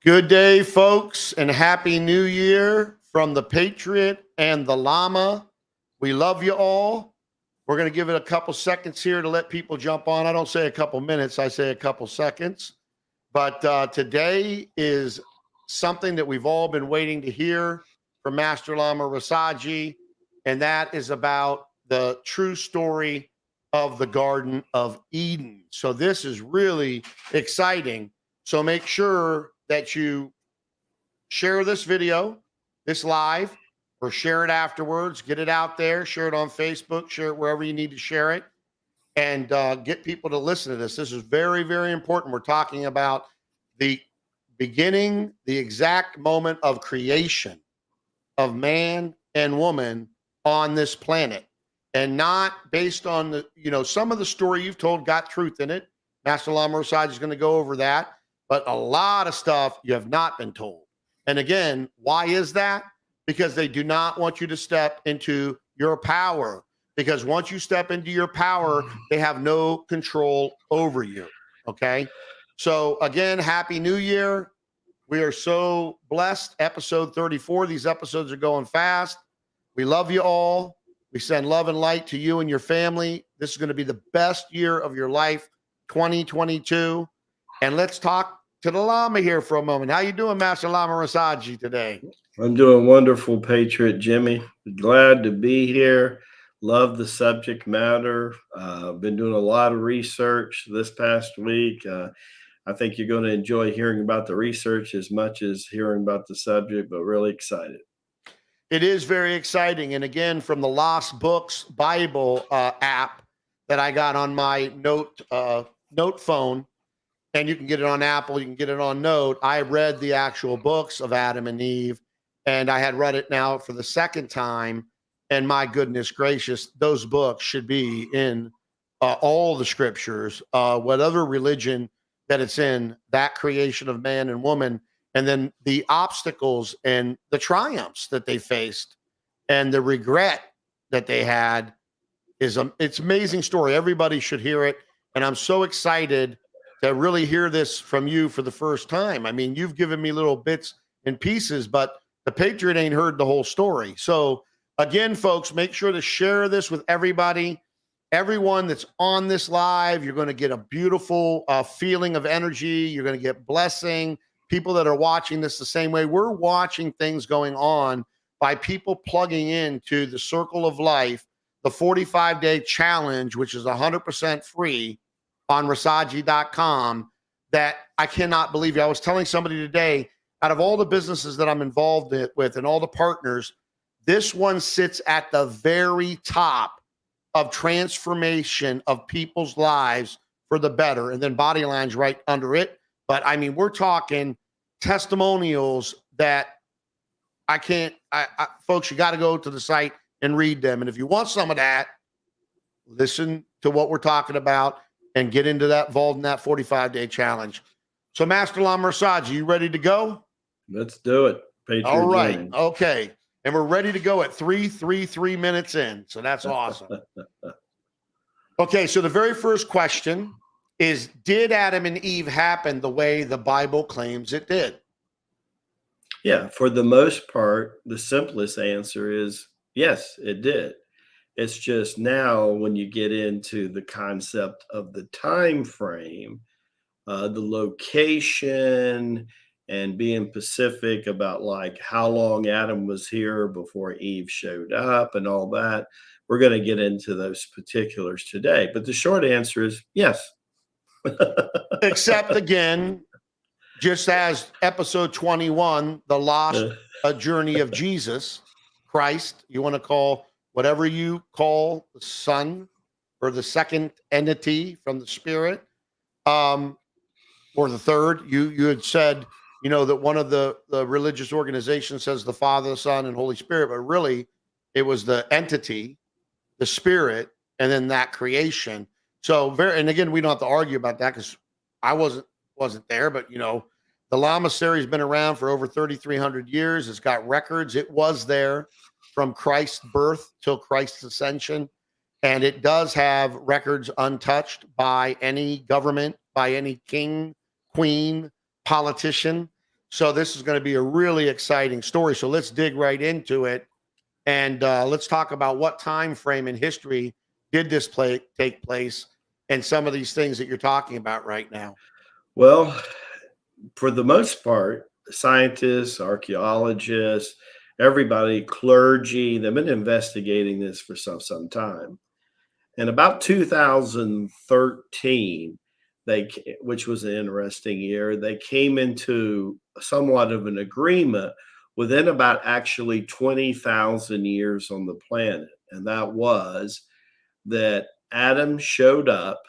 Good day, folks, and Happy New Year from the Patriot and the Lama. We love you all. We're going to give it a couple seconds here to let people jump on. I don't say a couple minutes, I say a couple seconds. But today is something that we've all been waiting to hear from Master Lama Rasaji, and that is about the true story of the Garden of Eden. So this is really exciting. So make sure that you share this video, this live, or share it afterwards. Get it out there, share it on Facebook, share it wherever you need to share it, and get people to listen to this. This is very, very important. We're talking about the beginning, the exact moment of creation of man and woman on this planet, and not based on some of the story you've told got truth in it. Master Lama Rasaji is going to go over that, but a lot of stuff you have not been told. And again, why is that? Because they do not want you to step into your power. Because once you step into your power, they have no control over you. Okay. So again, Happy New Year. We are so blessed. Episode 34. These episodes are going fast. We love you all. We send love and light to you and your family. This is going to be the best year of your life, 2022. And let's talk to the Lama here for a moment. How you doing, Master Lama Rasaji, today? I'm doing wonderful, Patriot Jimmie. Glad to be here. Love the subject matter. Been doing a lot of research this past week. I think you're going to enjoy hearing about the research as much as hearing about the subject, but really excited. It is very exciting. And again, from the Lost Books Bible app that I got on my note phone, and you can get it on Apple, you can get it on Note. I read the actual books of Adam and Eve, and I had read it now for the second time. And my goodness gracious, those books should be in all the scriptures, whatever religion that it's in, that creation of man and woman, and then the obstacles and the triumphs that they faced and the regret that they had it's amazing story. Everybody should hear it. And I'm so excited to really hear this from you for the first time. I mean, you've given me little bits and pieces, but the Patriot ain't heard the whole story. So again, folks, make sure to share this with everybody. Everyone that's on this live, you're going to get a beautiful feeling of energy. You're going to get blessing. People that are watching this the same way. We're watching things going on by people plugging into the Circle of Life, the 45-day challenge, which is 100% free on Rasaji.com, that I cannot believe. I was telling somebody today, out of all the businesses that I'm involved with and all the partners, this one sits at the very top of transformation of people's lives for the better. And then Bodyline's right under it. But I mean, we're talking testimonials that folks, you got to go to the site and read them. And if you want some of that, listen to what we're talking about and get into that, involved in that 45-day challenge. So Master Lama Rasaji, you ready to go? Let's do it. Patriot All right. Jimmie. Okay. And we're ready to go at 3 minutes in. So that's awesome. Okay. So the very first question is, did Adam and Eve happen the way the Bible claims it did? Yeah, for the most part, the simplest answer is yes, it did. It's just now when you get into the concept of the time frame, the location, and being specific about like how long Adam was here before Eve showed up and all that, we're going to get into those particulars today. But the short answer is yes. Except again, just as episode 21, the lost journey of Jesus Christ, you want to call whatever you call the Son or the second entity from the Spirit, or the third, you had said, that one of the religious organizations says the Father, the Son, and Holy Spirit, but really it was the entity, the Spirit, and then that creation. So and again, we don't have to argue about that because I wasn't there, but the Lama series has been around for over 3,300 years. It's got records. It was there from Christ's birth till Christ's ascension. And it does have records untouched by any government, by any king, queen, politician. So this is going to be a really exciting story. So let's dig right into it, and let's talk about what time frame in history did this take place, and some of these things that you're talking about right now. Well, for the most part, scientists, archaeologists, everybody, clergy, they've been investigating this for some time. And about 2013, which was an interesting year, they came into somewhat of an agreement within about actually 20,000 years on the planet. And that was that Adam showed up.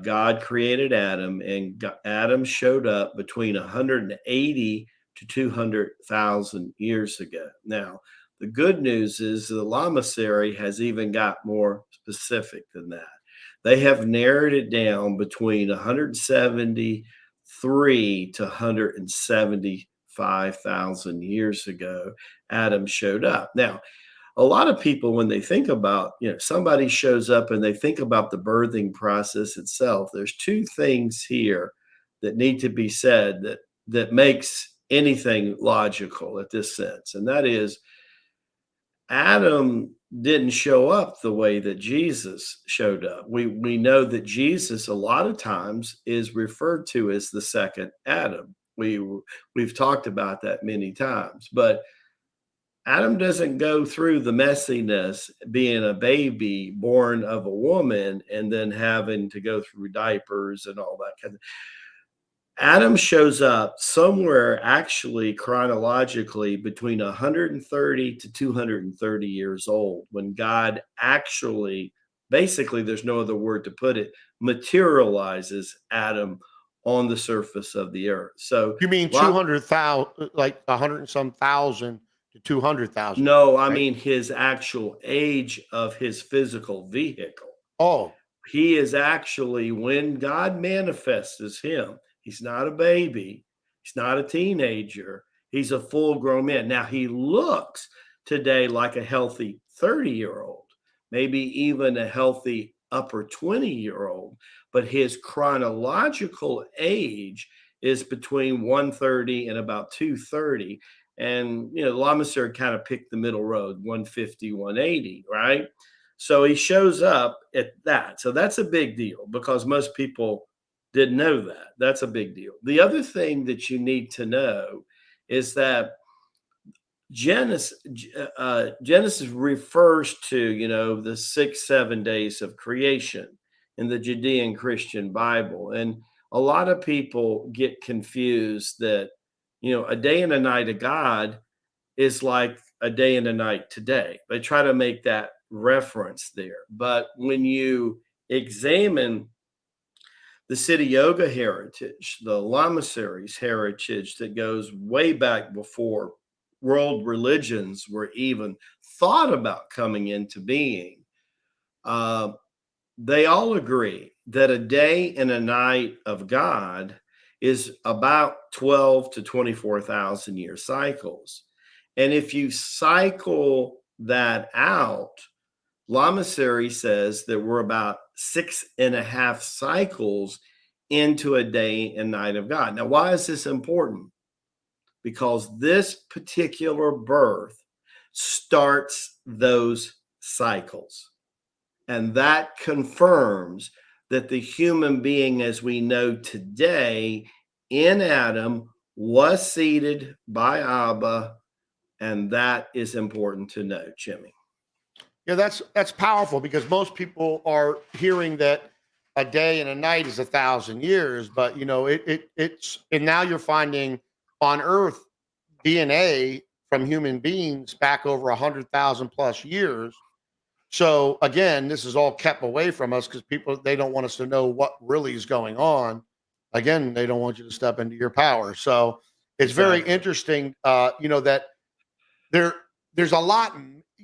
God created Adam, and Adam showed up between 180 to 200,000 years ago. Now, the good news is the Lamasery has even got more specific than that. They have narrowed it down between 173 to 175,000 years ago. Adam showed up. Now, a lot of people, when they think about, somebody shows up and they think about the birthing process itself, there's two things here that need to be said that makes anything logical at this sense. And that is, Adam didn't show up the way that Jesus showed up. We know that Jesus a lot of times is referred to as the second Adam. We've talked about that many times, but Adam doesn't go through the messiness being a baby born of a woman and then having to go through diapers and all that kind of. Adam shows up somewhere actually chronologically between 130 to 230 years old when God actually, basically, there's no other word to put it, materializes Adam on the surface of the earth. So You mean 200,000, like 100 and some thousand to 200,000? no, I right? mean his actual age of his physical vehicle. Oh, He is actually, when God manifests as him, he's not a baby, he's not a teenager, he's a full grown man. Now, he looks today like a healthy 30-year-old, maybe even a healthy upper 20-year-old, but his chronological age is between 130 and about 230. And, Lamaser kind of picked the middle road, 150, 180, right? So he shows up at that. So that's a big deal because most people didn't know that. That's a big deal. The other thing that you need to know is that Genesis refers to, the 6-7 days of creation in the Judean Christian Bible. And a lot of people get confused that, a day and a night of God is like a day and a night today. They try to make that reference there. But when you examine the City Yoga heritage, the Lama series heritage that goes way back before world religions were even thought about coming into being, uh, they all agree that a day and a night of God is about 12 to 24,000 year cycles. And if you cycle that out, Lamasery says that we're about 6.5 cycles into a day and night of God. Now, why is this important? Because this particular birth starts those cycles. And that confirms that the human being as we know today in Adam was seeded by Abba. And that is important to know, Jimmie. yeah, that's powerful because most people are hearing that a day and a night is 1,000 years, but it's and now you're finding on Earth DNA from human beings back over 100,000 plus years. So again, this is all kept away from us because people they don't want us to know what really is going on. Again, they don't want you to step into your power. So it's very Exactly. interesting, that there there's a lot.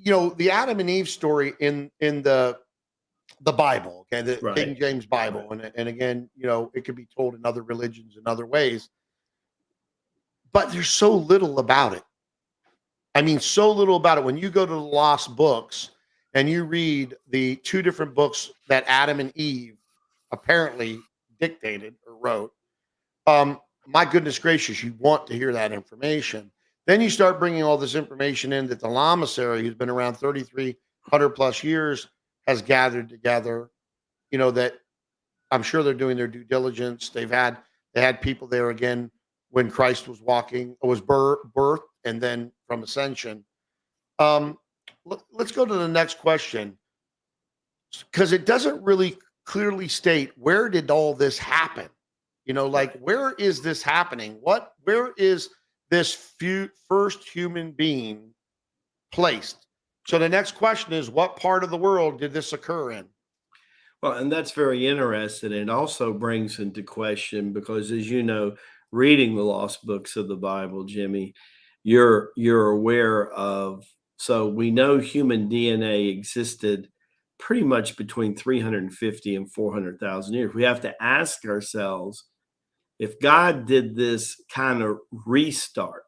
The Adam and Eve story in the Bible, okay, the King Right. James Bible, Right. and again, it could be told in other religions in other ways, but there's so little about it. I mean, so little about it. When you go to the lost books and you read the two different books that Adam and Eve apparently dictated or wrote, my goodness gracious, you want to hear that information. Then you start bringing all this information in that the Lamasery, who's been around 3,300 plus years, has gathered together. That I'm sure they're doing their due diligence. They had people there again when Christ was birthed, and then from ascension. Um, let's go to the next question, because it doesn't really clearly state, where did all this happen? Like, where is this happening? Where is this first human being placed? So the next question is, what part of the world did this occur in? Well, and that's very interesting. It also brings into question, because as you know, reading the lost books of the Bible, Jimmie, you're aware of, so we know human DNA existed pretty much between 350 and 400,000 years. We have to ask ourselves, if God did this kind of restart,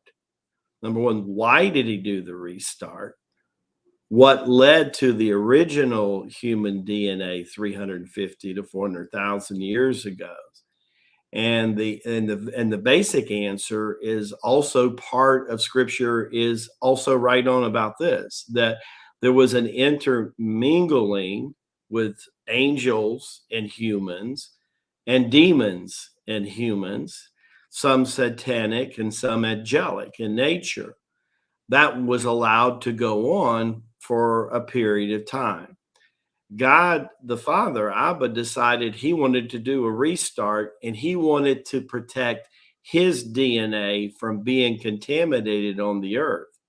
number one, why did he do the restart? What led to the original human DNA 350 to 400,000 years ago? And the basic answer is also part of scripture is also right on about this, that there was an intermingling with angels and humans and demons and humans, some satanic and some angelic in nature. That was allowed to go on for a period of time. God, the Father, Abba, decided he wanted to do a restart, and he wanted to protect his DNA from being contaminated on the earth.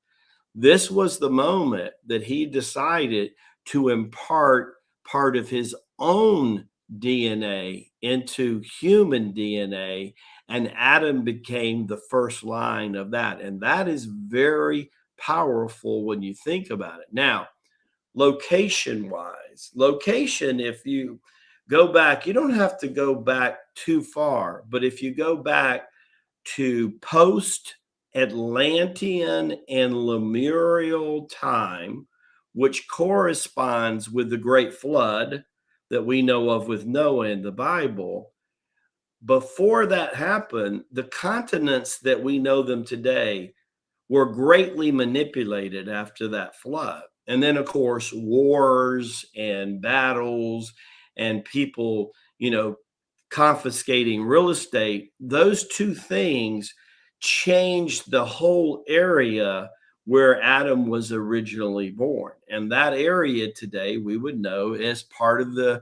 This was the moment that he decided to impart part of his own DNA into human DNA, and Adam became the first line of that. And that is very powerful when you think about it. Now, location, if you go back, you don't have to go back too far, but if you go back to post Atlantean and Lemurial time, which corresponds with the Great Flood that we know of with Noah in the Bible, before that happened, the continents that we know them today were greatly manipulated after that flood. And then, of course, wars and battles and people, confiscating real estate, those two things changed the whole area where Adam was originally born. And that area today we would know as part of the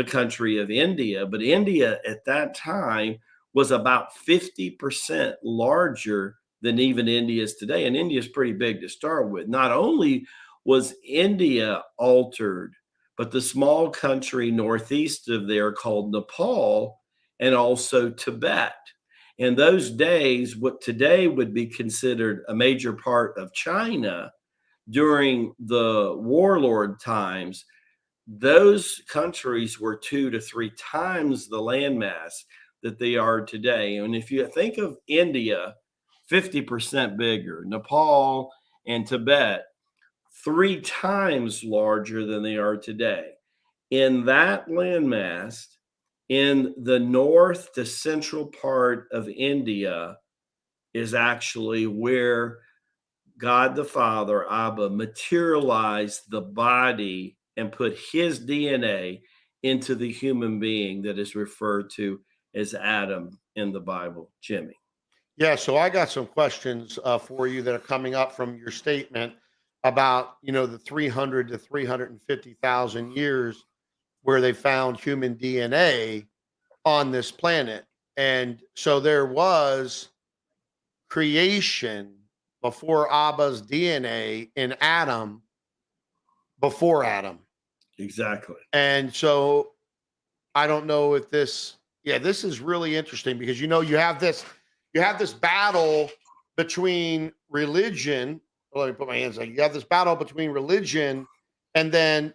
country of India. But India at that time was about 50% larger than even India is today. And India is pretty big to start with. Not only was India altered, but the small country northeast of there called Nepal, and also Tibet. In those days, what today would be considered a major part of China, during the warlord times, those countries were 2 to 3 times the landmass that they are today. And if you think of India, 50% bigger, Nepal and Tibet, 3 times larger than they are today. In that landmass, in the north to central part of India, is actually where God the Father, Abba, materialized the body and put his DNA into the human being that is referred to as Adam in the Bible, Jimmie. Yeah, so I got some questions for you that are coming up from your statement about the 300 to 350,000 years where they found human DNA on this planet, and so there was creation before Abba's DNA in Adam, before Adam, Exactly. and so I don't know if this. Yeah, this is really interesting because you have this battle between religion. Let me put my hands on. You have this battle between religion and then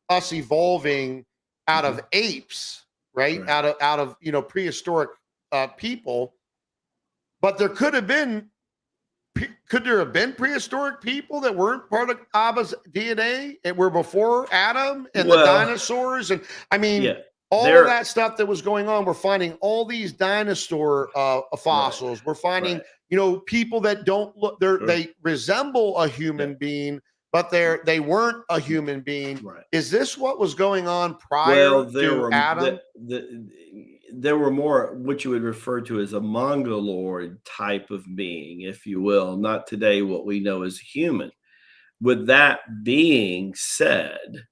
us evolving out of apes, right? Right. Out of prehistoric people. But there could there have been prehistoric people that weren't part of Abba's DNA and were before Adam and the Well, dinosaurs? And I mean, yeah. all of that stuff that was going on. We're finding all these dinosaur fossils. We're finding, people that don't look, they resemble a human being, but they weren't a human being. Right. Is this what was going on prior to Adam? There were more what you would refer to as a mongoloid type of being, if you will, not today what we know as human. With that being said,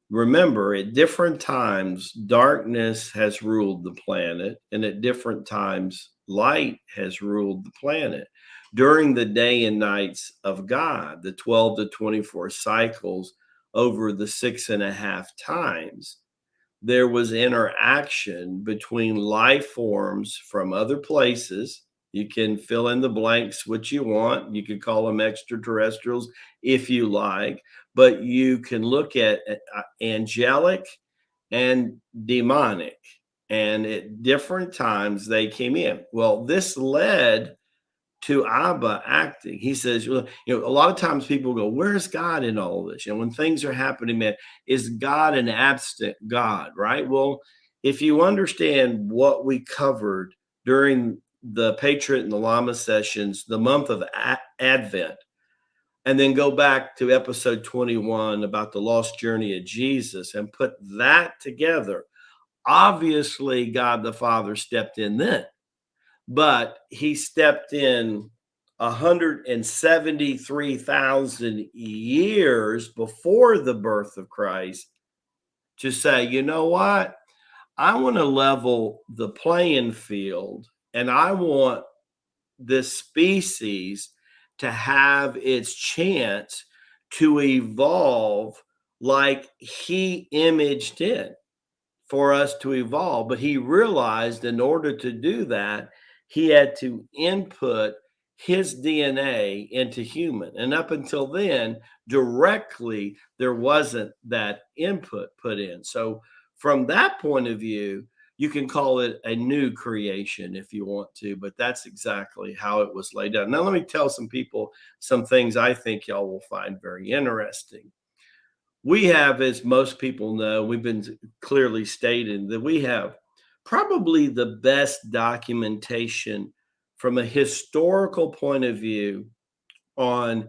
remember, at different times, darkness has ruled the planet, and at different times, light has ruled the planet. During the day and nights of God, the 12 to 24 cycles over the 6.5 times, there was interaction between life forms from other places. You can fill in the blanks what you want. You could call them extraterrestrials if you like, but you can look at angelic and demonic, and at different times they came in. Well, this led to Abba acting. He says, a lot of times people go, where's God in all of this? When things are happening, man, is God an absent God, right? Well, if you understand what we covered during the Patriot and the Lama sessions, the month of Advent, and then go back to episode 21 about the lost journey of Jesus and put that together, obviously God the Father stepped in then. But he stepped in 173,000 years before the birth of Christ to say, you know what? I want to level the playing field, and I want this species to have its chance to evolve like he imaged it for us to evolve. But he realized in order to do that, he had to input his DNA into human. And up until then, directly, there wasn't that input put in. So from that point of view, you can call it a new creation if you want to, but that's exactly how it was laid out. Now, let me tell some people some things I think y'all will find very interesting. We have, as most people know, we've been clearly stated that we have probably the best documentation from a historical point of view on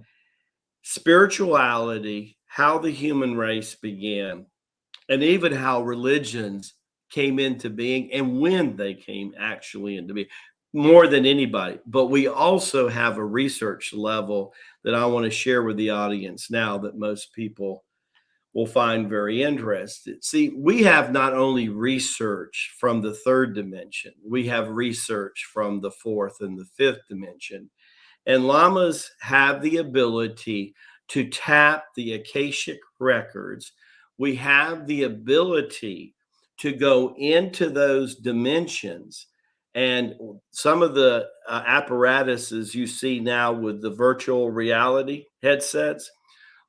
spirituality, how the human race began, and even how religions came into being and when they came actually into being, more than anybody. But we also have a research level that I want to share with the audience now that most people will find very interested. See, we have not only research from the third dimension, we have research from the fourth and the fifth dimension. And llamas have the ability to tap the Akashic records. We have the ability to go into those dimensions. And some of the apparatuses you see now with the virtual reality headsets,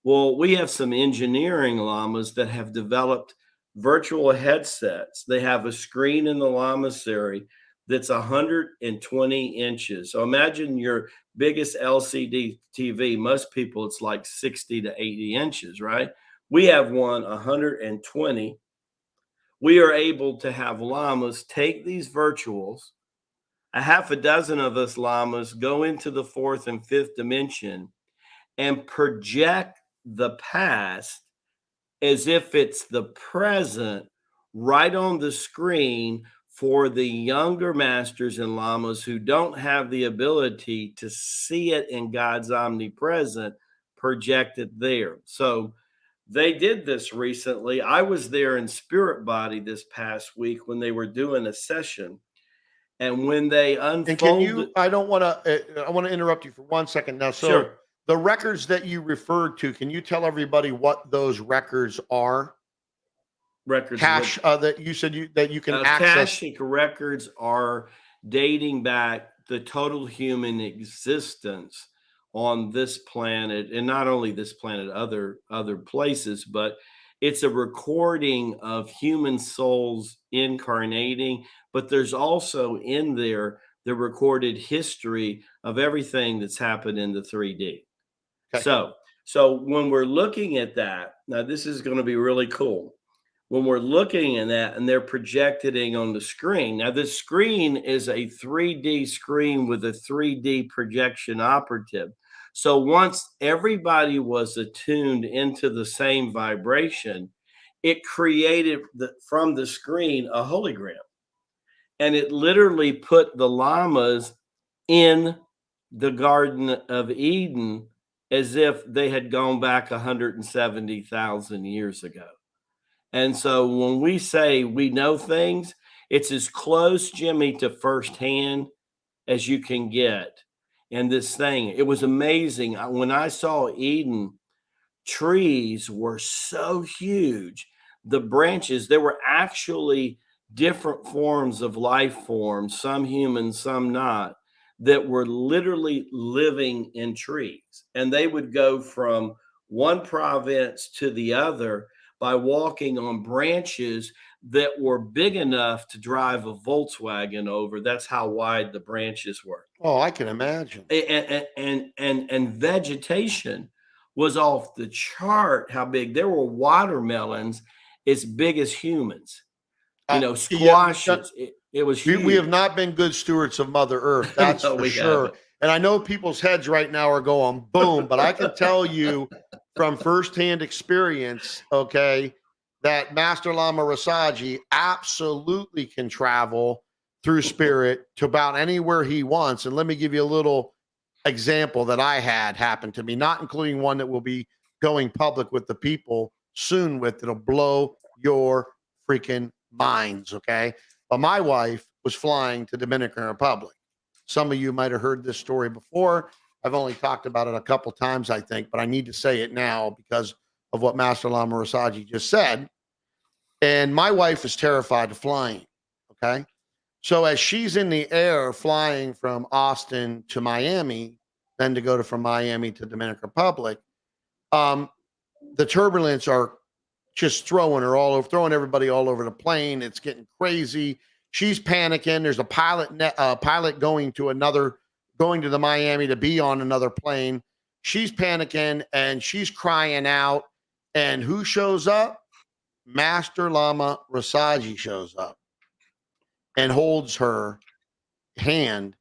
well, we have some engineering llamas that have developed virtual headsets. They have a screen in the lamasery that's 120 inches. So imagine your biggest LCD TV. Most people, it's like 60 to 80 inches, right? We have one 120. We are able to have llamas take these virtuals. A half a dozen of us llamas go into the fourth and fifth dimension and project the past as if it's the present right on the screen for the younger masters and llamas who don't have the ability to see it in God's omnipresent projected there. So they did this recently. I was there in Spirit Body this past week when they were doing a session. And when they unfolded, and can you, I want to interrupt you for 1 second now. So sure. The records that you referred to, can you tell everybody what those records are? Records cache that you said that you can access. Akashic records are dating back the total human existence on this planet, and not only this planet, other places, but it's a recording of human souls incarnating. But there's also in there the recorded history of everything that's happened in the 3D. Okay. So when we're looking at that, now this is going to be really cool. when we're looking at that and they're projecting on the screen. Now, this screen is a 3D screen with a 3D projection operative. So once everybody was attuned into the same vibration, it created from the screen a hologram. And it literally put the llamas in the Garden of Eden as if they had gone back 170,000 years ago. And so when we say we know things, it's as close, Jimmie, to firsthand as you can get. And this thing, it was amazing. When I saw Eden, trees were so huge. The branches, there were actually different forms of life forms, some human, some not, that were literally living in trees. And they would go from one province to the other by walking on branches that were big enough to drive a Volkswagen over. That's how wide the branches were. Oh, I can imagine. And vegetation was off the chart how big. There were watermelons as big as humans, squashes. It was huge. We have not been good stewards of Mother Earth. That's No, for we sure. haven't. And I know people's heads right now are going boom, but I can tell you from firsthand experience, okay, that Master Lama Rasaji absolutely can travel through spirit to about anywhere he wants. And let me give you a little example that I had happen to me, not including one that will be going public with the people soon with. It'll blow your freaking minds, okay? But my wife was flying to Dominican Republic. Some of you might have heard this story before. I've only talked about it a couple times, I think, but I need to say it now because of what Master Lama Rasaji just said. And my wife is terrified of flying, okay? So as she's in the air flying from Austin to Miami, then to go from Miami to Dominican Republic, the turbulence are just throwing her all over, throwing everybody all over the plane. It's getting crazy. She's panicking. There's a pilot going to the Miami to be on another plane. She's panicking and she's crying out. And who shows up? Master Lama Rasaji shows up and holds her hand,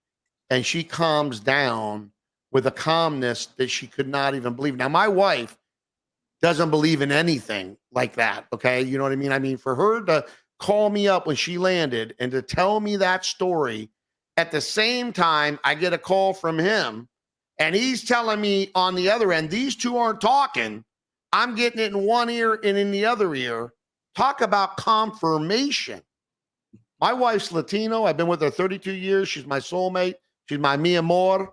and she calms down with a calmness that she could not even believe. Now, my wife doesn't believe in anything like that. Okay. You know what I mean? I mean, for her to call me up when she landed and to tell me that story at the same time, I get a call from him and he's telling me on the other end, these two aren't talking. I'm getting it in one ear and in the other ear. Talk about confirmation. My wife's Latino. I've been with her 32 years. She's my soulmate. She's my mi amor.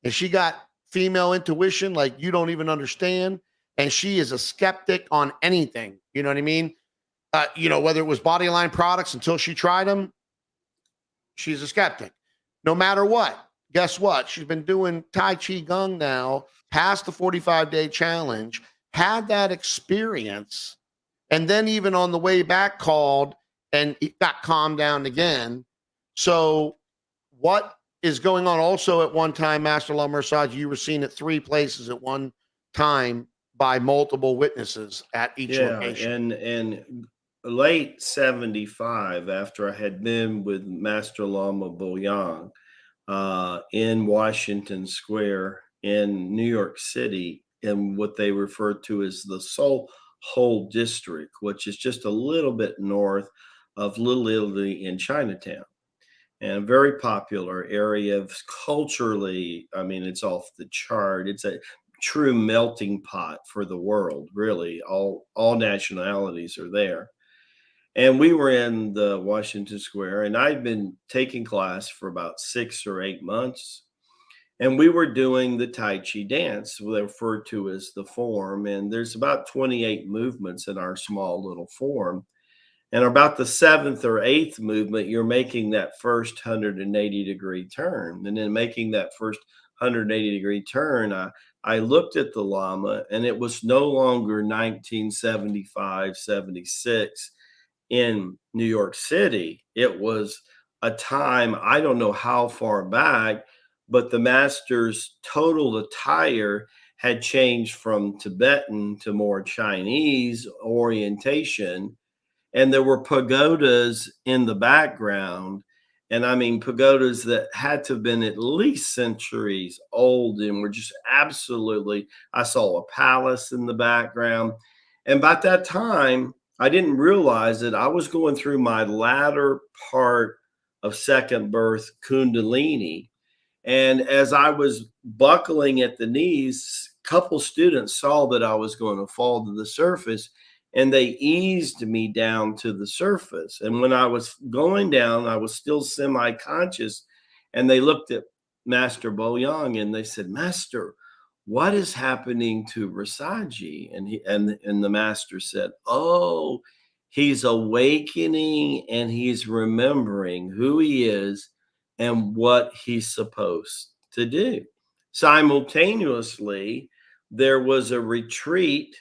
And she got female intuition like you don't even understand. And she is a skeptic on anything. You know what I mean? Whether it was Bodyline products until she tried them, she's a skeptic. No matter what. Guess what? She's been doing Tai Chi Gong now, past the 45-day challenge, had that experience, and then even on the way back called and it got calmed down again. So what is going on? Also at one time, Master Lama Rasaji, you were seen at 3 places at one time by multiple witnesses at each location. And late 75, after I had been with Master Lama Boyang in Washington Square in New York City, in what they refer to as the Seoul Whole District, which is just a little bit north of Little Italy in Chinatown. And a very popular area of culturally, I mean, it's off the chart. It's a true melting pot for the world, really. All nationalities are there. And we were in the Washington Square, and I'd been taking class for about 6 or 8 months. And we were doing the Tai Chi dance, referred to as the form. And there's about 28 movements in our small little form. And about the 7th or 8th movement, you're making that first 180-degree turn. And then making that first 180-degree turn, I looked at the Lama, and it was no longer 1975, 76 in New York City. It was a time, I don't know how far back, but the master's total attire had changed from Tibetan to more Chinese orientation. and there were pagodas in the background. And I mean, pagodas that had to have been at least centuries old and were just absolutely, I saw a palace in the background. And by that time, I didn't realize that I was going through my latter part of second birth Kundalini. And as I was buckling at the knees, a couple students saw that I was going to fall to the surface and they eased me down to the surface. And when I was going down, I was still semi conscious. And they looked at Master Bo Yang and they said, Master, what is happening to Rasaji? And the master said, oh, he's awakening and he's remembering who he is and what he's supposed to do. Simultaneously, there was a retreat,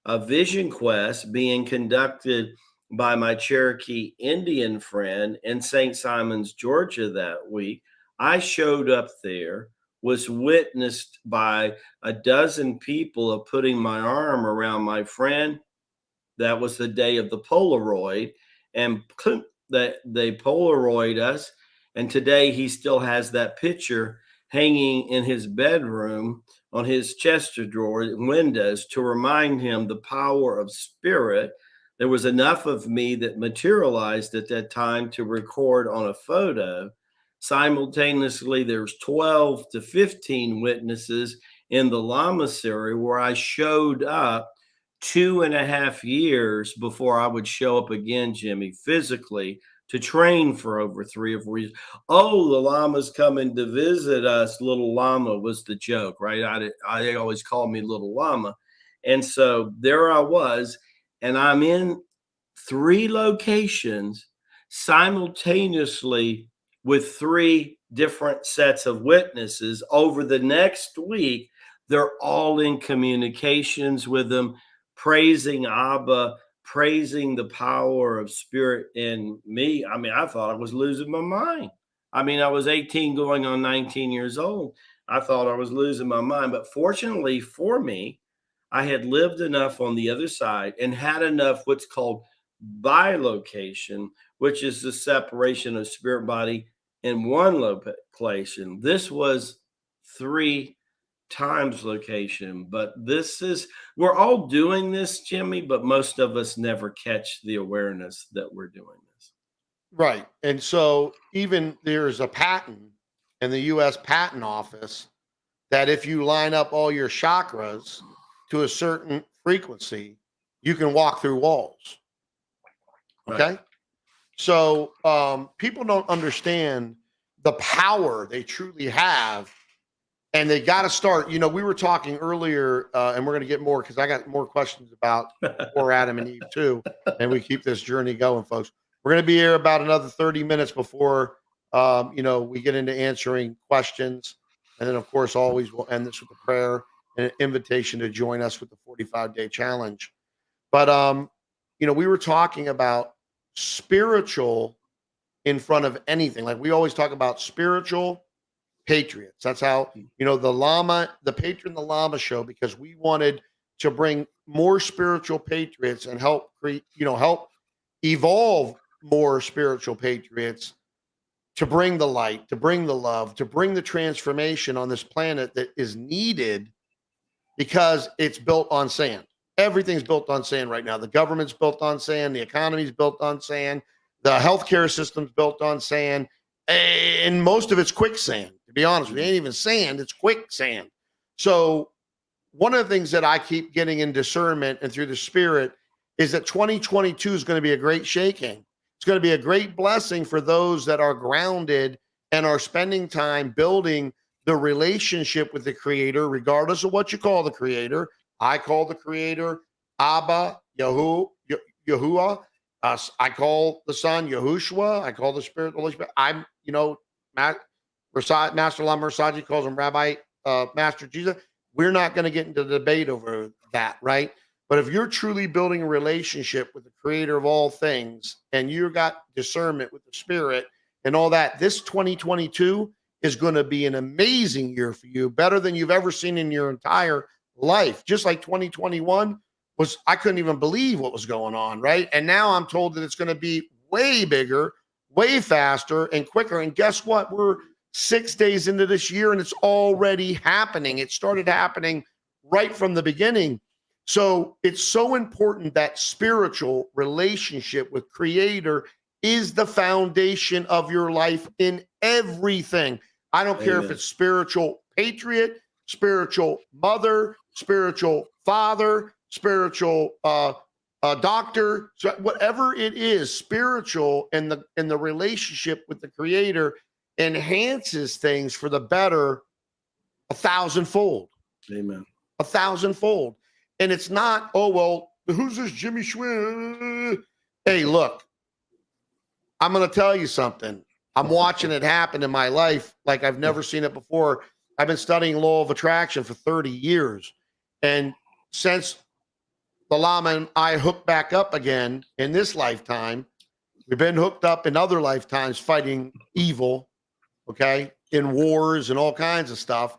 a vision quest being conducted by my Cherokee Indian friend in St. Simons, Georgia that week. I showed up there, was witnessed by a dozen people of putting my arm around my friend. That was the day of the Polaroid, and that they Polaroid us. And today he still has that picture hanging in his bedroom on his chest of drawers and windows to remind him the power of spirit. There was enough of me that materialized at that time to record on a photo. Simultaneously, there's 12 to 15 witnesses in the Lama series where I showed up 2.5 years before I would show up again, Jimmie, physically to train for over 3 or 4 years. Oh, the Lama's coming to visit us. Little Lama was the joke, right? I always called me Little Lama. And so there I was, and I'm in 3 locations simultaneously with 3 different sets of witnesses. Over the next week, they're all in communications with them, praising Abba, praising the power of spirit in me. I mean, I thought I was losing my mind. I mean, I was 18 going on 19 years old. I thought I was losing my mind. But fortunately for me, I had lived enough on the other side and had enough what's called bilocation, which is the separation of spirit body in one location. This was 3 times location, but we're all doing this, Jimmie, but most of us never catch the awareness that we're doing this. Right. And so even there's a patent in the US Patent Office that if you line up all your chakras to a certain frequency, you can walk through walls. Okay. Right. So people don't understand the power they truly have. And they got to start. You know, we were talking earlier, and we're going to get more because I got more questions about poor Adam and Eve too. And we keep this journey going, folks. We're going to be here about another 30 minutes before, we get into answering questions. And then, of course, always we'll end this with a prayer and an invitation to join us with the 45-day challenge. But, we were talking about spiritual in front of anything. Like we always talk about spiritual Patriots. That's how, the Patriot and the Lama show, because we wanted to bring more spiritual patriots and help create, help evolve more spiritual patriots to bring the light, to bring the love, to bring the transformation on this planet that is needed because it's built on sand. Everything's built on sand right now. The government's built on sand. The economy's built on sand. The healthcare system's built on sand. And most of it's quicksand. To be honest, it ain't even sand, it's quicksand. So one of the things that I keep getting in discernment and through the spirit is that 2022 is going to be a great shaking. It's going to be a great blessing for those that are grounded and are spending time building the relationship with the creator, regardless of what you call the creator. I call the creator Abba, Yahuwah. I call the son Yahushua. I call the spirit the Holy Spirit. Master Lama Rasaji calls him Rabbi Master Jesus. We're not going to get into the debate over that, right? But if you're truly building a relationship with the creator of all things and you've got discernment with the spirit and all that, this 2022 is going to be an amazing year for you, better than you've ever seen in your entire life. Just like 2021 I couldn't even believe what was going on, right? And now I'm told that it's going to be way bigger, way faster, and quicker. And guess what? We're 6 days into this year, and it's already happening. It started happening right from the beginning. So it's so important that spiritual relationship with Creator is the foundation of your life in everything. I don't care if it's spiritual patriot, spiritual mother, spiritual father, spiritual doctor, so whatever it is, spiritual and the relationship with the Creator enhances things for the better 1,000-fold. Amen. 1,000-fold. And it's not, oh, well, who's this Jimmie Schwinn? Hey, look, I'm going to tell you something. I'm watching it happen in my life like I've never seen it before. I've been studying law of attraction for 30 years. And since the Lama and I hooked back up again in this lifetime, we've been hooked up in other lifetimes fighting evil, okay, in wars and all kinds of stuff.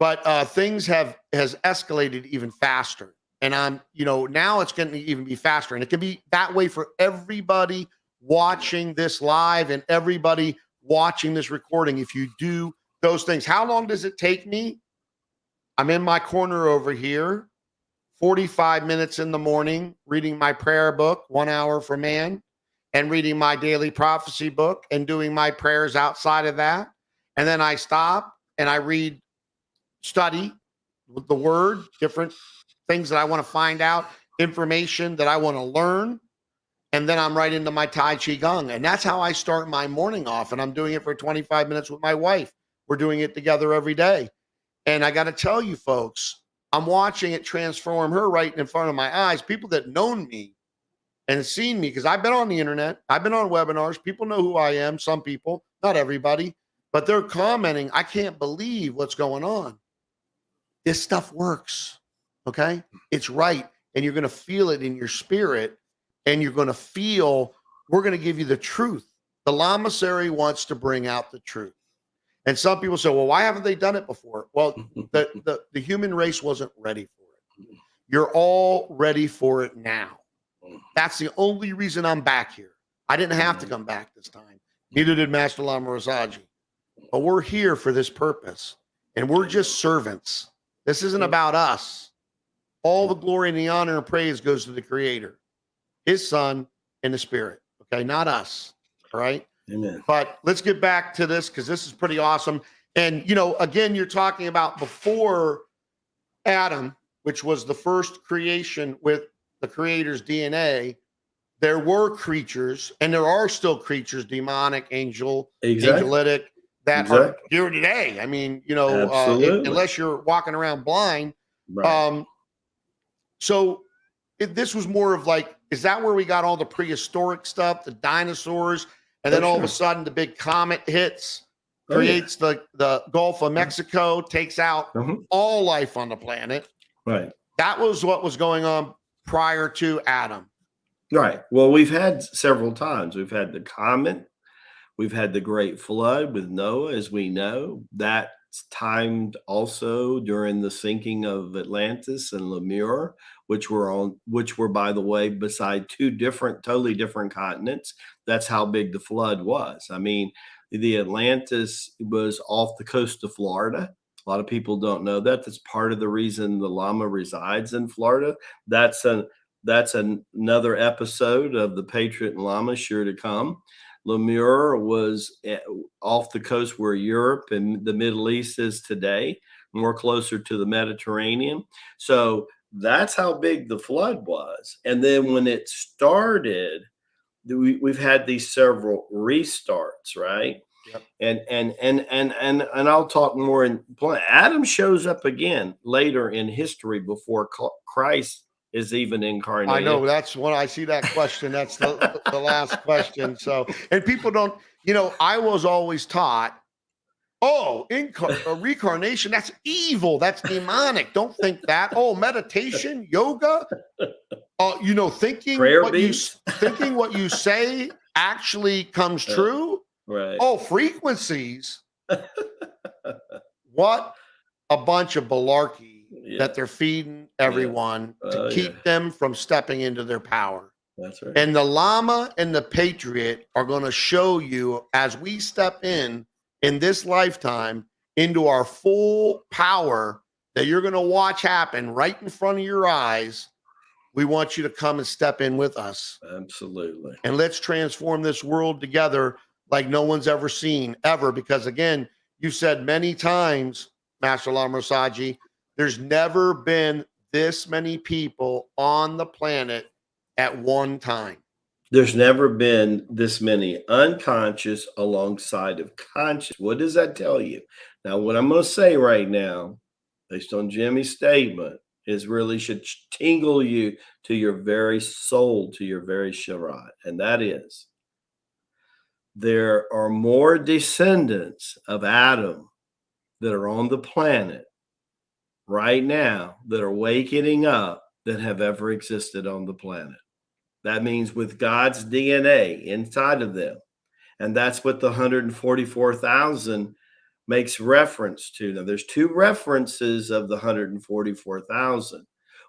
But things has escalated even faster. And I'm, now it's going to even be faster. And it can be that way for everybody watching this live and everybody watching this recording. If you do those things, how long does it take me? I'm in my corner over here, 45 minutes in the morning, reading my prayer book, 1 hour for man, and reading my daily prophecy book and doing my prayers outside of that. And then I stop and I study with the word, different things that I want to find out, information that I want to learn. And then I'm right into my Tai Chi Gong. And that's how I start my morning off. And I'm doing it for 25 minutes with my wife. We're doing it together every day. And I got to tell you, folks, I'm watching it transform her right in front of my eyes. People that known me and seen me, because I've been on the internet, I've been on webinars. People know who I am. Some people, not everybody, but they're commenting, I can't believe what's going on. This stuff works. Okay. It's right. And you're going to feel it in your spirit. And you're going to feel, we're going to give you the truth. The Lamasery wants to bring out the truth. And some people say, well, why haven't they done it before? Well, the human race wasn't ready for it. You're all ready for it now. That's the only reason I'm back here. I didn't have to come back this time. Neither did Master Lama Rasaji. But we're here for this purpose. And we're just servants. This isn't about us. All the glory and the honor and praise goes to the Creator, His Son, and the Spirit. Okay, not us. All right. Amen. But let's get back to this because this is pretty awesome. And again, you're talking about before Adam, which was the first creation with the Creator's DNA. There were creatures, and there are still creatures, demonic, angelic, that are here today. I mean, unless you're walking around blind. Right. So this was more of like, is that where we got all the prehistoric stuff, the dinosaurs, and then all of a sudden the big comet hits, creates the Gulf of Mexico, takes out all life on the planet. Right. That was what was going on prior to Adam. Right. Well, we've had several times. We've had the comet. We've had the Great Flood with Noah, as we know. That's timed also during the sinking of Atlantis and Lemur, which were, by the way, beside two totally different continents. That's how big the flood was. I mean, the Atlantis was off the coast of Florida. A lot of people don't know that. That's part of the reason the Lama resides in Florida. That's another episode of the Patriot and Lama sure to come. Lemur was off the coast where Europe and the Middle East is today, more closer to the Mediterranean. So that's how big the flood was. And then when it started, we've had these several restarts, right? Yep. And I'll talk more in plan. Adam shows up again later in history before Christ is even incarnated. I know, that's when I see that question. That's the last question. So, and people don't, I was always taught, reincarnation, that's evil, that's demonic. Don't think that. Oh, meditation, yoga, thinking what you say actually comes true. Right. Oh, frequencies. What a bunch of malarkey that they're feeding everyone to Yeah. keep them from stepping into their power. That's right. And the Lama and the Patriot are going to show you as we step in this lifetime into our full power that you're going to watch happen right in front of your eyes. We want you to come and step in with us. Absolutely. And let's transform this world together like no one's ever seen, ever. Because again, you said many times, Master Lama Rasaji, there's never been this many people on the planet at one time. There's never been this many unconscious alongside of conscious. What does that tell you? Now, what I'm going to say right now, based on Jimmie's statement, is really should tingle you to your very soul, to your very sharat. And that is, there are more descendants of Adam that are on the planet right now that are waking up than have ever existed on the planet. That means with God's DNA inside of them. And that's what the 144,000 makes reference to. Now, there's two references of the 144,000.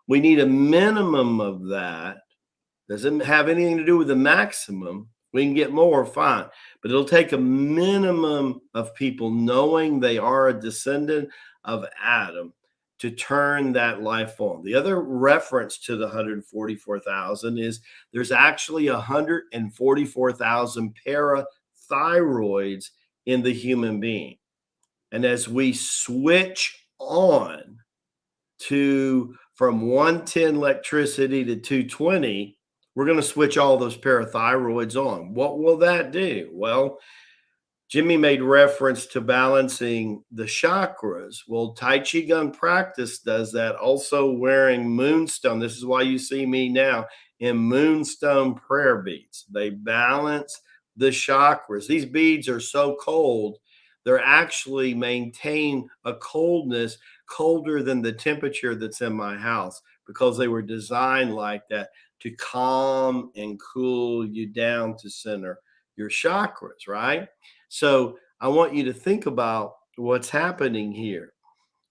We need a minimum of that. Doesn't have anything to do with the maximum. We can get more, fine. But it'll take a minimum of people knowing they are a descendant of Adam to turn that life on. The other reference to the 144,000 is there's actually 144,000 parathyroids in the human being. And as we switch on to from 110 electricity to 220, we're going to switch all those parathyroids on. What will that do? Well, Jimmie made reference to balancing the chakras. Well, Tai Chi Gun practice does that, also wearing moonstone. This is why you see me now in moonstone prayer beads. They balance the chakras. These beads are so cold, they're actually maintain a coldness colder than the temperature that's in my house because they were designed like that to calm and cool you down to center your chakras, right? So I want you to think about what's happening here.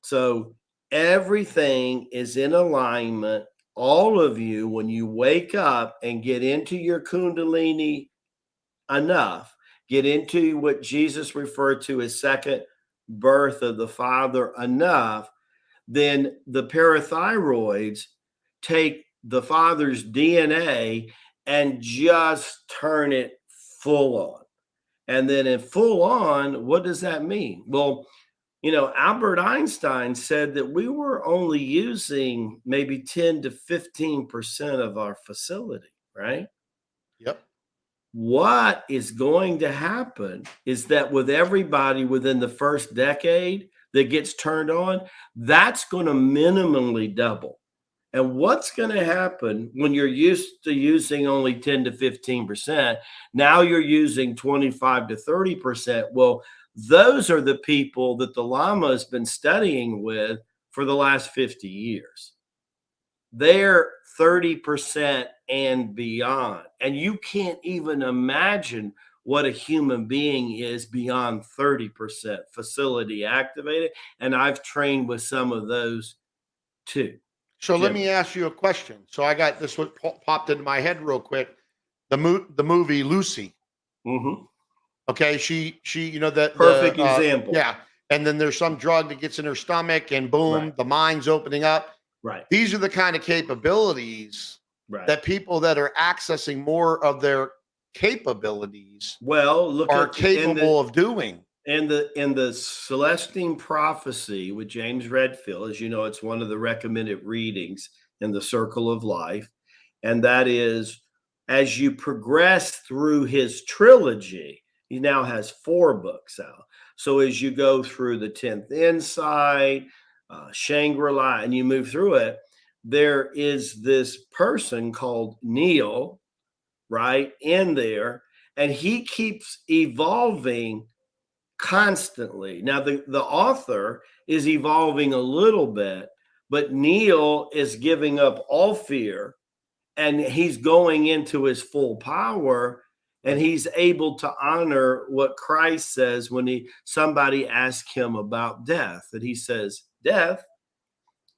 So everything is in alignment. All of you, when you wake up and get into your Kundalini enough, get into what Jesus referred to as second birth of the Father enough, then the parathyroids take the Father's DNA and just turn it full on. And then in full on, what does that mean? Well, Albert Einstein said that we were only using maybe 10 to 15% of our facility, right? Yep. What is going to happen is that with everybody within the first decade that gets turned on, that's going to minimally double. And what's going to happen when you're used to using only 10 to 15%? Now you're using 25 to 30%. Well, those are the people that the Lama has been studying with for the last 50 years. They're 30% and beyond. And you can't even imagine what a human being is beyond 30% facility activated. And I've trained with some of those too. So let me ask you a question. So I got this what popped into my head real quick. The movie Lucy. Mm-hmm. Okay, she that perfect example. Yeah, and then there's some drug that gets in her stomach, and boom, the mind's opening up. Right. These are the kind of capabilities that people that are accessing more of their capabilities are capable of doing. In the Celestine Prophecy with James Redfield, as you know, it's one of the recommended readings in the Circle of Life. And that is, as you progress through his trilogy, he now has 4 books out. So as you go through the 10th Insight, Shangri-La, and you move through it, there is this person called Neil, right, in there, and he keeps evolving constantly. Now, the author is evolving a little bit, but Neil is giving up all fear and he's going into his full power, and he's able to honor what Christ says when somebody asks him about death. And he says, death,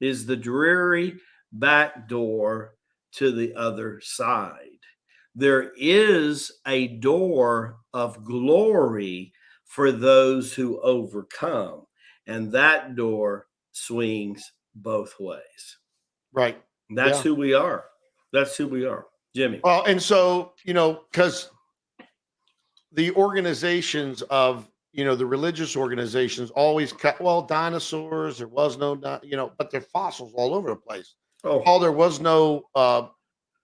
is the dreary back door to the other side. There is a door of glory for those who overcome, and that door swings both ways. Right. That's who we are. That's who we are, Jimmie. Well, and so, because the organizations of, the religious organizations always cut, well, dinosaurs, there was no, but there are fossils all over the place. Oh, there was no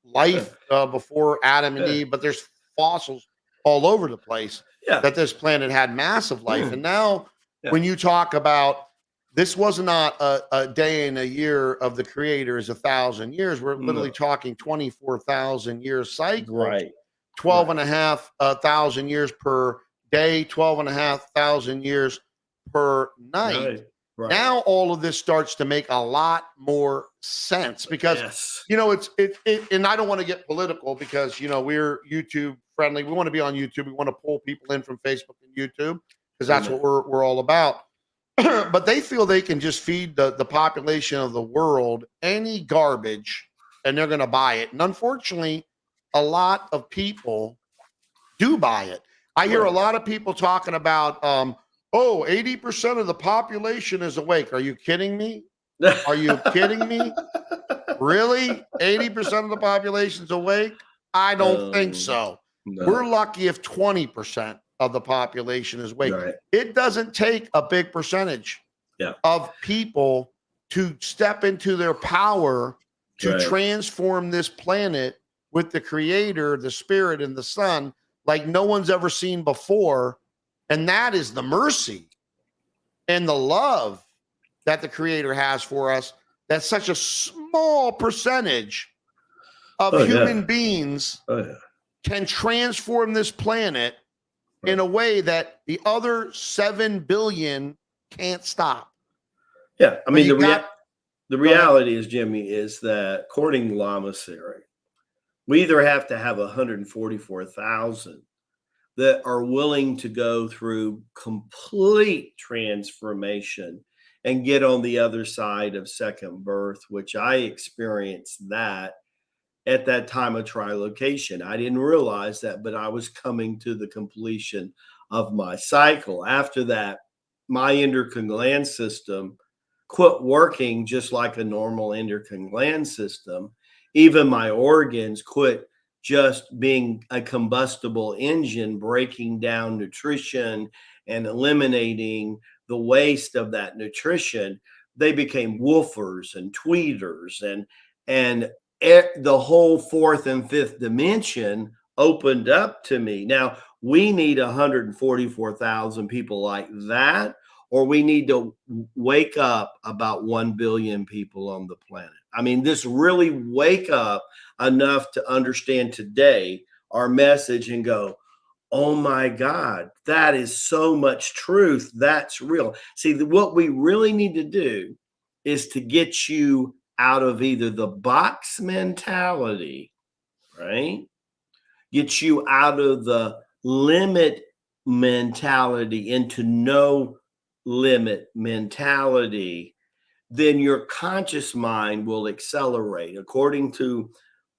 life before Adam and Eve, but there's fossils all over the place. That this planet had massive life. And now when you talk about, this was not a day and a year of the creator is 1,000 years. We're literally talking 24,000 years cycle. Right. 12 and a half thousand years per day, 12 and a half thousand years per night. Right. Now all of this starts to make a lot more sense because, it's and I don't want to get political because, we're YouTube friendly. We want to be on YouTube. We want to pull people in from Facebook and YouTube because that's what we're all about. But they feel they can just feed the population of the world any garbage and they're going to buy it. And unfortunately, a lot of people do buy it. I hear a lot of people talking about, 80% of the population is awake. Are you kidding me? Are you kidding me? Really? 80% of the population's awake? I don't think so. No. We're lucky if 20% of the population is awake. Right. It doesn't take a big percentage of people to step into their power to transform this planet with the creator, the spirit, and the sun like no one's ever seen before. And that is the mercy and the love that the creator has for us. That's such a small percentage of human beings can transform this planet in a way that the other 7 billion can't stop. Yeah. I mean, the reality is, Jimmie, is that according to Lama theory, we either have to have 144,000 that are willing to go through complete transformation and get on the other side of second birth, which I experienced that at that time of trilocation. I didn't realize that, but I was coming to the completion of my cycle. After that, my endocrine gland system quit working just like a normal endocrine gland system. Even my organs quit just being a combustible engine, breaking down nutrition and eliminating the waste of that nutrition. They became woofers and tweeters, and the whole fourth and fifth dimension opened up to me. Now, we need 144,000 people like that, or we need to wake up about 1 billion people on the planet. I mean, this really wake up enough to understand today our message and go, oh my God, that is so much truth. That's real. See, what we really need to do is to get you out of either the box mentality, right? Get you out of the limit mentality into no limit mentality. Then your conscious mind will accelerate. According to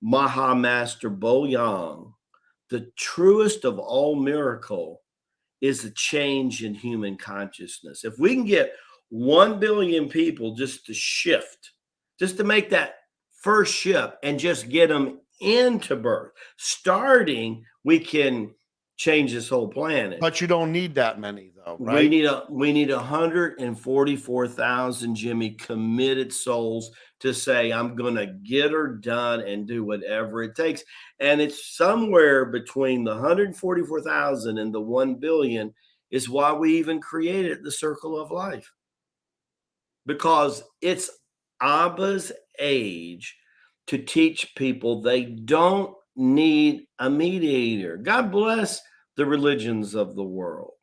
Maha Master Bo Yang, the truest of all miracle is a change in human consciousness. If we can get 1 billion people just to shift, just to make that first shift and just get them into birth, starting, we can change this whole planet. But you don't need that many, though, right? We need 144,000, Jimmie, committed souls to say, I'm going to get her done and do whatever it takes. And it's somewhere between the 144,000 and the 1 billion is why we even created the circle of life. Because it's Abba's age to teach people they don't need a mediator. God bless the religions of the world.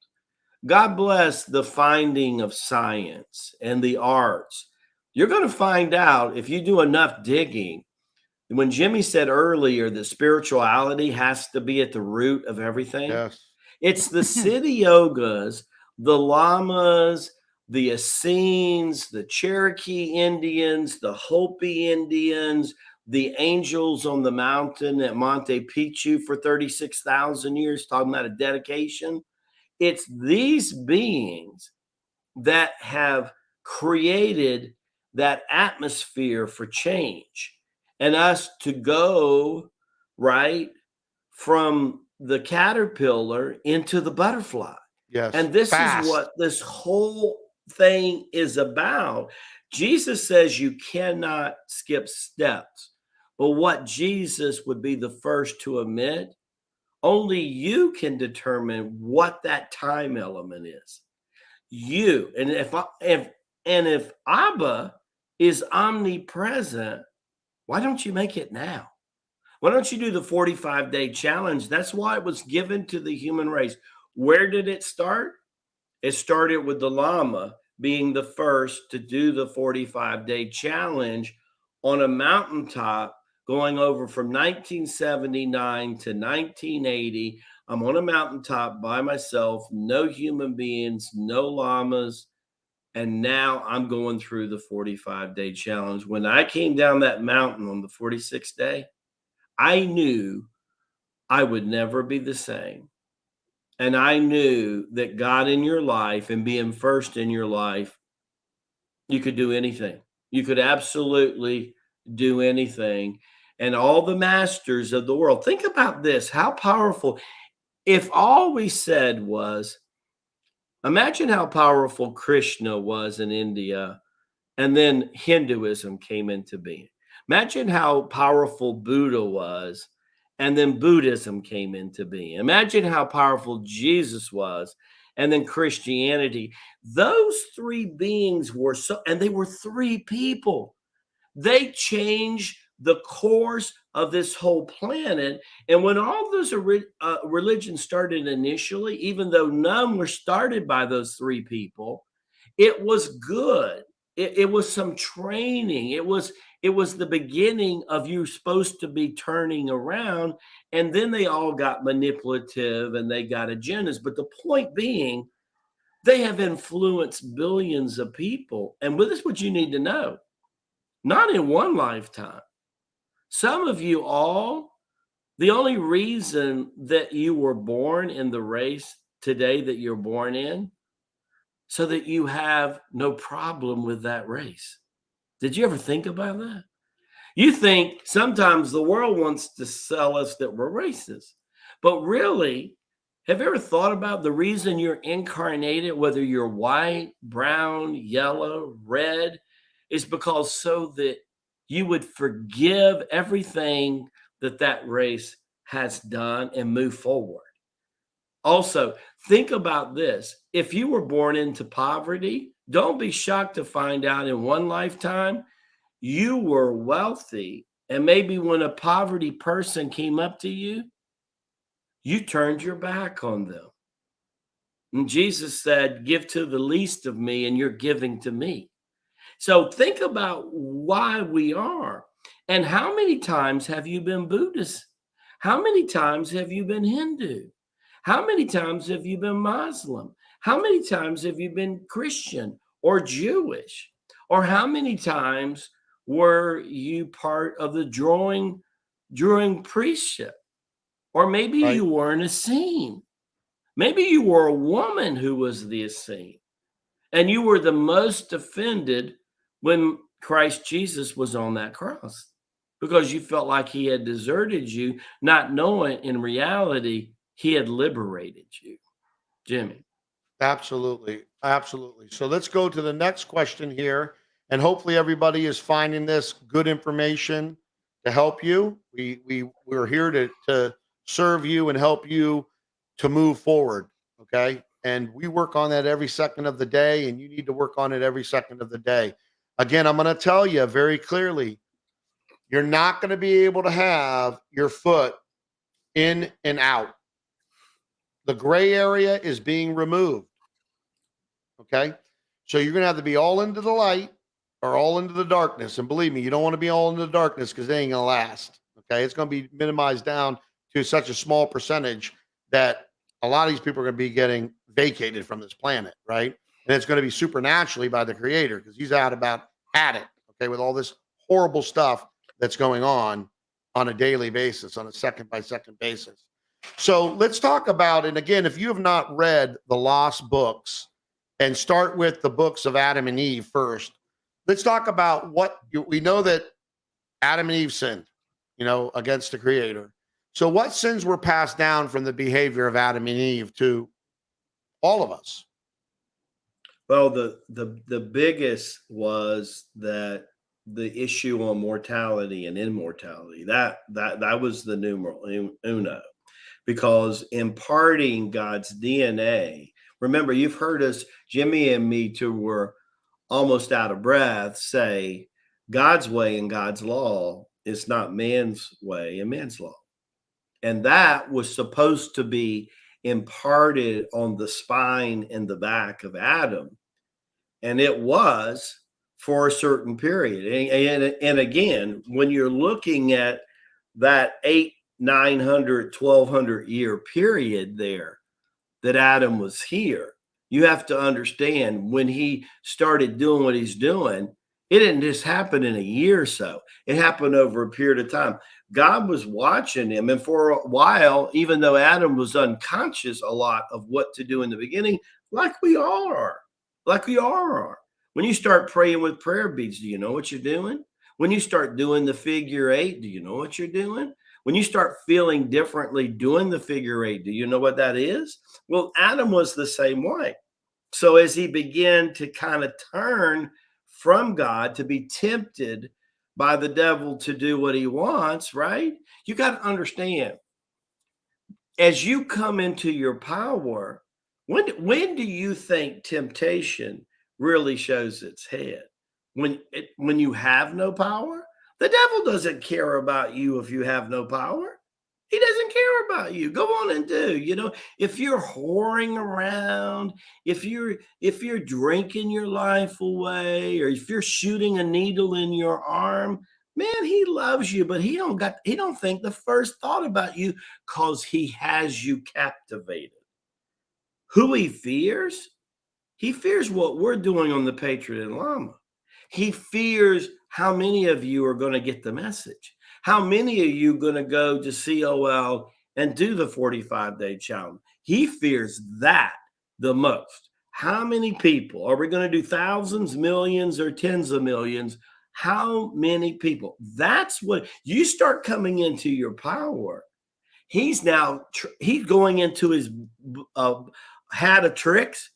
God bless the finding of science and the arts. You're going to find out if you do enough digging. When Jimmie said earlier that spirituality has to be at the root of everything, it's the city yogas, the lamas, the Essenes, the Cherokee Indians, the Hopi Indians, the angels on the mountain at Monte Picchu for 36,000 years, talking about a dedication. It's these beings that have created that atmosphere for change and us to go right from the caterpillar into the butterfly. Yes. And this Fast. is what this whole thing is about. Jesus says you cannot skip steps. But what Jesus would be the first to admit, only you can determine what that time element is. You. And if Abba is omnipresent, why don't you make it now? Why don't you do the 45-day challenge? That's why it was given to the human race. Where did it start? It started with the Lama being the first to do the 45-day challenge on a mountaintop, going over from 1979 to 1980. I'm on a mountaintop by myself, no human beings, no llamas. And now I'm going through the 45-day challenge. When I came down that mountain on the 46th day, I knew I would never be the same. And I knew that God in your life and being first in your life, you could do anything. You could absolutely do anything. And all the masters of the world, think about this, how powerful. If all we said was, imagine how powerful Krishna was in India, and then Hinduism came into being. Imagine how powerful Buddha was, and then Buddhism came into being. Imagine how powerful Jesus was, and then Christianity. Those three beings were so, and they were three people. They changed the course of this whole planet. And when all those religions started initially, even though none were started by those three people, it was good. It was some training. It was the beginning of you supposed to be turning around. And then they all got manipulative and they got agendas. But the point being, they have influenced billions of people. And this is what you need to know. Not in one lifetime. Some of you all, the only reason that you were born in the race today that you're born in, so that you have no problem with that race. Did you ever think about that? You think sometimes the world wants to sell us that we're racist, but really, have you ever thought about the reason you're incarnated, whether you're white, brown, yellow, red, is because so that you would forgive everything that race has done and move forward. Also, think about this. If you were born into poverty, don't be shocked to find out in one lifetime you were wealthy. And maybe when a poverty person came up to you, you turned your back on them. And Jesus said, give to the least of me, and you're giving to me. So think about why we are. And how many times have you been Buddhist? How many times have you been Hindu? How many times have you been Muslim? How many times have you been Christian or Jewish? Or how many times were you part of the drawing priestship? Or maybe you were an Essene. Maybe you were a woman who was the Essene. And you were the most offended when Christ Jesus was on that cross, because you felt like he had deserted you, not knowing in reality he had liberated you. Jimmie. Absolutely. Absolutely. So let's go to the next question here. And hopefully everybody is finding this good information to help you. We're here to serve you and help you to move forward. Okay. And we work on that every second of the day, and you need to work on it every second of the day. Again, I'm going to tell you very clearly, you're not going to be able to have your foot in and out. The gray area is being removed. Okay. So you're going to have to be all into the light or all into the darkness. And believe me, you don't want to be all into the darkness because they ain't going to last. Okay. It's going to be minimized down to such a small percentage that a lot of these people are going to be getting vacated from this planet. Right. And it's going to be supernaturally by the creator because he's out about at it, okay, with all this horrible stuff that's going on a daily basis, on a second by second basis. So let's talk about, and again, if you have not read the lost books and start with the books of Adam and Eve first, let's talk about we know that Adam and Eve sinned, against the creator. So what sins were passed down from the behavior of Adam and Eve to all of us? Well, the biggest was that the issue on mortality and immortality, that was the numeral uno, because imparting God's DNA. Remember, you've heard us, Jimmie and me too, were almost out of breath, say God's way and God's law is not man's way and man's law. And that was supposed to be imparted on the spine and the back of Adam. And it was for a certain period. And again, when you're looking at that 900, 1200 year period there that Adam was here, you have to understand when he started doing what he's doing, it didn't just happen in a year or so. It happened over a period of time. God was watching him. And for a while, even though Adam was unconscious a lot of what to do in the beginning, like we all are. Like we all are. When you start praying with prayer beads, do you know what you're doing? When you start doing the figure eight, do you know what you're doing? When you start feeling differently doing the figure eight, do you know what that is? Well, Adam was the same way. So as he began to kind of turn from God, to be tempted by the devil to do what he wants, right? You got to understand, as you come into your power, when do you think temptation really shows its head? When you have no power? The devil doesn't care about you if you have no power. He doesn't care about you. Go on and do. If you're whoring around, if you're drinking your life away, or if you're shooting a needle in your arm, man, he loves you, but he don't think the first thought about you because he has you captivated. Who he fears? He fears what we're doing on the Patriot and Lama. He fears how many of you are going to get the message. How many of you going to go to COL and do the 45-day challenge? He fears that the most. How many people? Are we going to do thousands, millions, or tens of millions? How many people? That's what you start coming into your power. He's going into his hat of tricks.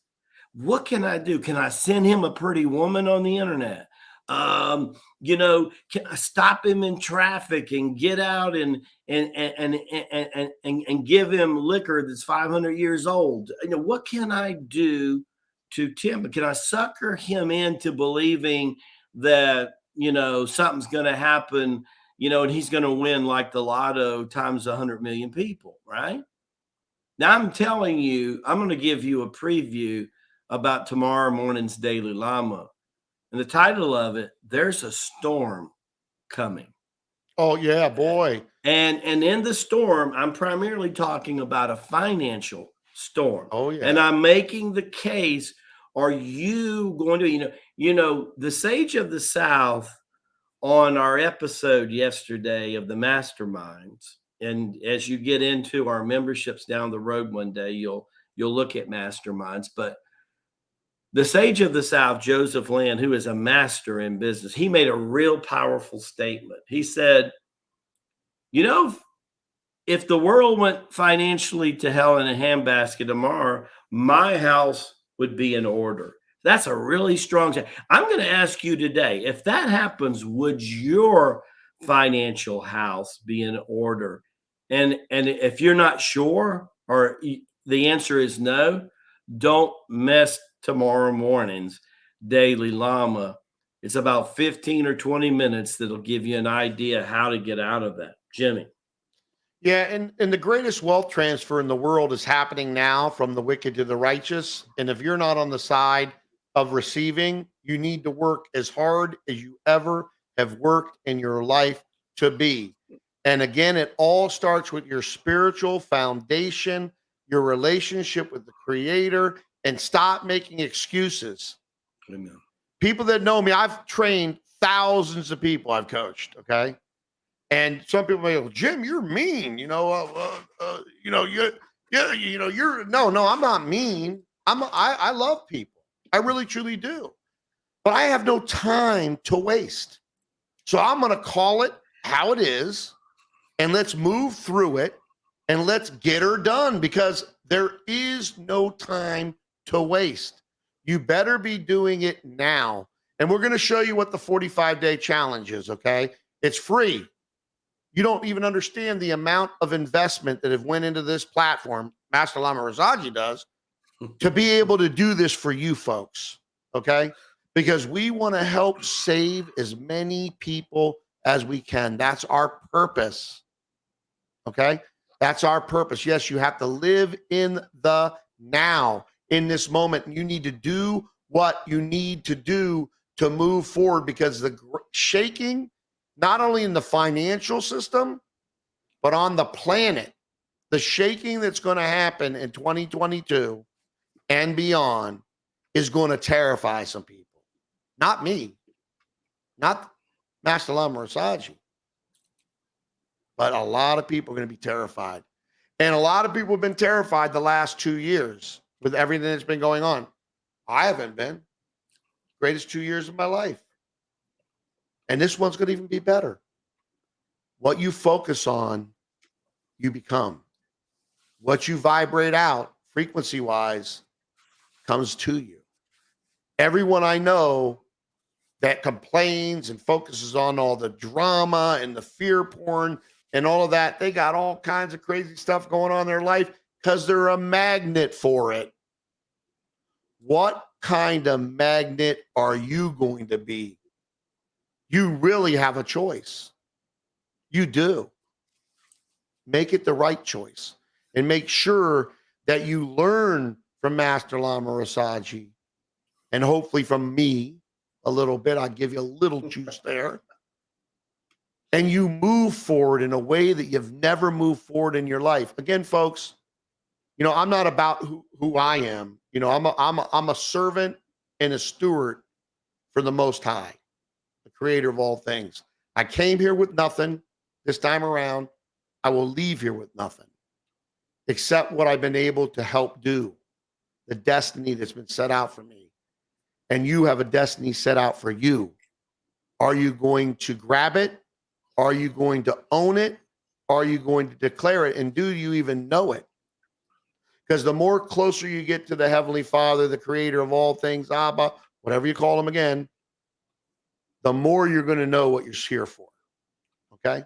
What can I do? Can I send him a pretty woman on the internet? Can I stop him in traffic and get out and give him liquor that's 500 years old? What can I do to tempt him? Can I sucker him into believing that something's going to happen, and he's going to win like the lotto times 100 million people, right? Now I'm telling you, I'm going to give you a preview about tomorrow morning's Daily Lama. And the title of it, There's a Storm Coming. Oh, yeah, boy. And in the storm, I'm primarily talking about a financial storm. Oh, yeah. And I'm making the case, are you going to, the Sage of the South on our episode yesterday of the Masterminds, and as you get into our memberships down the road one day, you'll look at Masterminds, but the Sage of the South, Joseph Land, who is a master in business, he made a real powerful statement. He said, if the world went financially to hell in a handbasket tomorrow, my house would be in order. That's a really strong thing. I'm going to ask you today, if that happens, would your financial house be in order? And if you're not sure, or the answer is no, don't mess tomorrow morning's Daily Lama. It's about 15 or 20 minutes that'll give you an idea how to get out of that. Jimmie. Yeah, and the greatest wealth transfer in the world is happening now from the wicked to the righteous. And if you're not on the side of receiving, you need to work as hard as you ever have worked in your life to be. And again, it all starts with your spiritual foundation, your relationship with the Creator, and stop making excuses. Amen. People that know me, I've trained thousands of people I've coached. Okay. And some people may go, Jim, you're mean, you're no, I'm not mean. I love people. I really, truly do. But I have no time to waste. So I'm going to call it how it is, and let's move through it, and let's get her done, because there is no time to waste. You better be doing it now. And we're going to show you what the 45-day challenge is, okay? It's free. You don't even understand the amount of investment that have went into this platform, Master Lama Rasaji does, to be able to do this for you folks, okay? Because we want to help save as many people as we can. That's our purpose, okay? That's our purpose. Yes, you have to live in the now, in this moment. You need to do what you need to do to move forward, because the shaking, not only in the financial system, but on the planet, the shaking that's going to happen in 2022 and beyond is going to terrify some people. Not me, not Master Lama Rasaji, but a lot of people are going to be terrified. And a lot of people have been terrified the last 2 years with everything that's been going on. I haven't been. Greatest 2 years of my life. And this one's going to even be better. What you focus on, you become. What you vibrate out, frequency-wise, comes to you. Everyone I know that complains and focuses on all the drama and the fear porn and all of that, they got all kinds of crazy stuff going on in their life because they're a magnet for it. What kind of magnet are you going to be? You really have a choice. You do. Make it the right choice, and make sure that you learn from Master Lama Rasaji, and hopefully from me a little bit. I give you a little juice there. And you move forward in a way that you've never moved forward in your life. Again, folks, I'm not about who I am. I'm a servant and a steward for the Most High, the creator of all things. I came here with nothing this time around. I will leave here with nothing except what I've been able to help do, the destiny that's been set out for me. And you have a destiny set out for you. Are you going to grab it? Are you going to own it? Are you going to declare it? And do you even know it? Because the more closer you get to the Heavenly Father, the creator of all things, Abba, whatever you call him again, the more you're going to know what you're here for. Okay?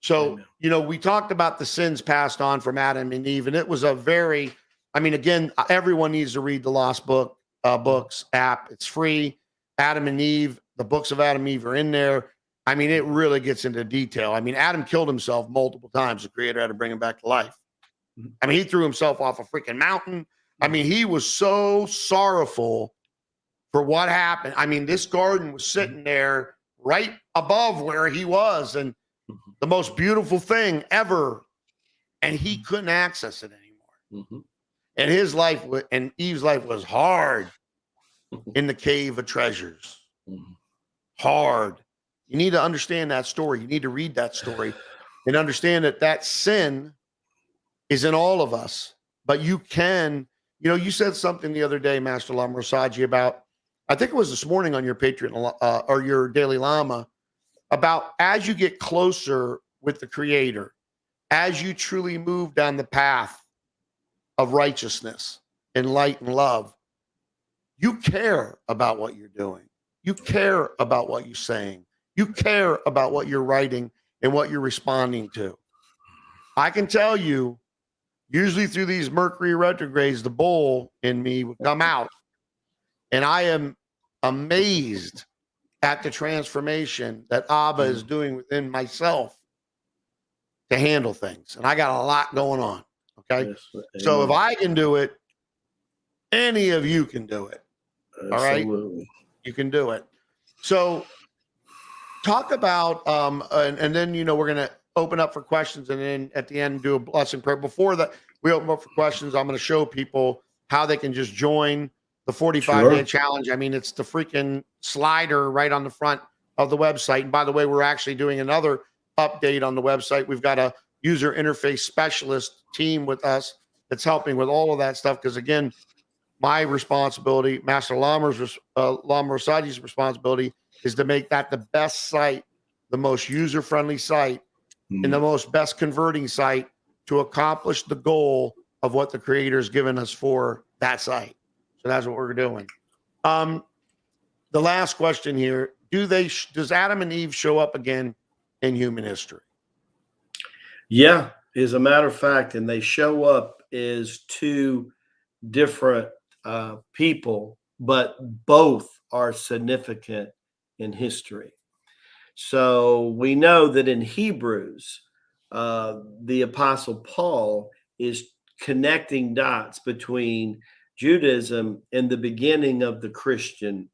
So, we talked about the sins passed on from Adam and Eve, and it was again, everyone needs to read the Lost Books app. It's free. Adam and Eve, the books of Adam and Eve are in there. It really gets into detail. Adam killed himself multiple times. The creator had to bring him back to life. He threw himself off a freaking mountain. He was so sorrowful for what happened. This garden was sitting there right above where he was, and the most beautiful thing ever, and he couldn't access it anymore. And his life and Eve's life was hard in the cave of treasures. Hard. You need to understand that story. You need to read that story and understand that sin is in all of us. But you can, you said something the other day, Master Lama Rasaji, about, I think it was this morning on your Patriot or your Daily Lama, about as you get closer with the Creator, as you truly move down the path of righteousness and light and love, you care about what you're doing. You care about what you're saying. You care about what you're writing and what you're responding to. I can tell you, usually through these Mercury retrogrades, the bull in me would come out. And I am amazed at the transformation that Abba is doing within myself to handle things. And I got a lot going on. Okay. Yes, so if I can do it, any of you can do it. Absolutely. All right. You can do it. So talk about, and then, we're going to open up for questions, and then at the end do a blessing prayer. Before that, we open up for questions. I'm going to show people how they can just join the 45-day Sure. challenge. I mean, it's the freaking slider right on the front of the website. And by the way, we're actually doing another update on the website. We've got a user interface specialist team with us that's helping with all of that stuff. Because again, my responsibility, Master Lama Rasaji's responsibility, is to make that the best site, the most user-friendly site, and the most best converting site to accomplish the goal of what the creator's given us for that site. So that's what we're doing. The last question here: does Adam and Eve show up again in human history? Yeah, as a matter of fact, and they show up as two different people, but both are significant in history. So we know that in Hebrews, the Apostle Paul is connecting dots between Judaism and the beginning of the Christian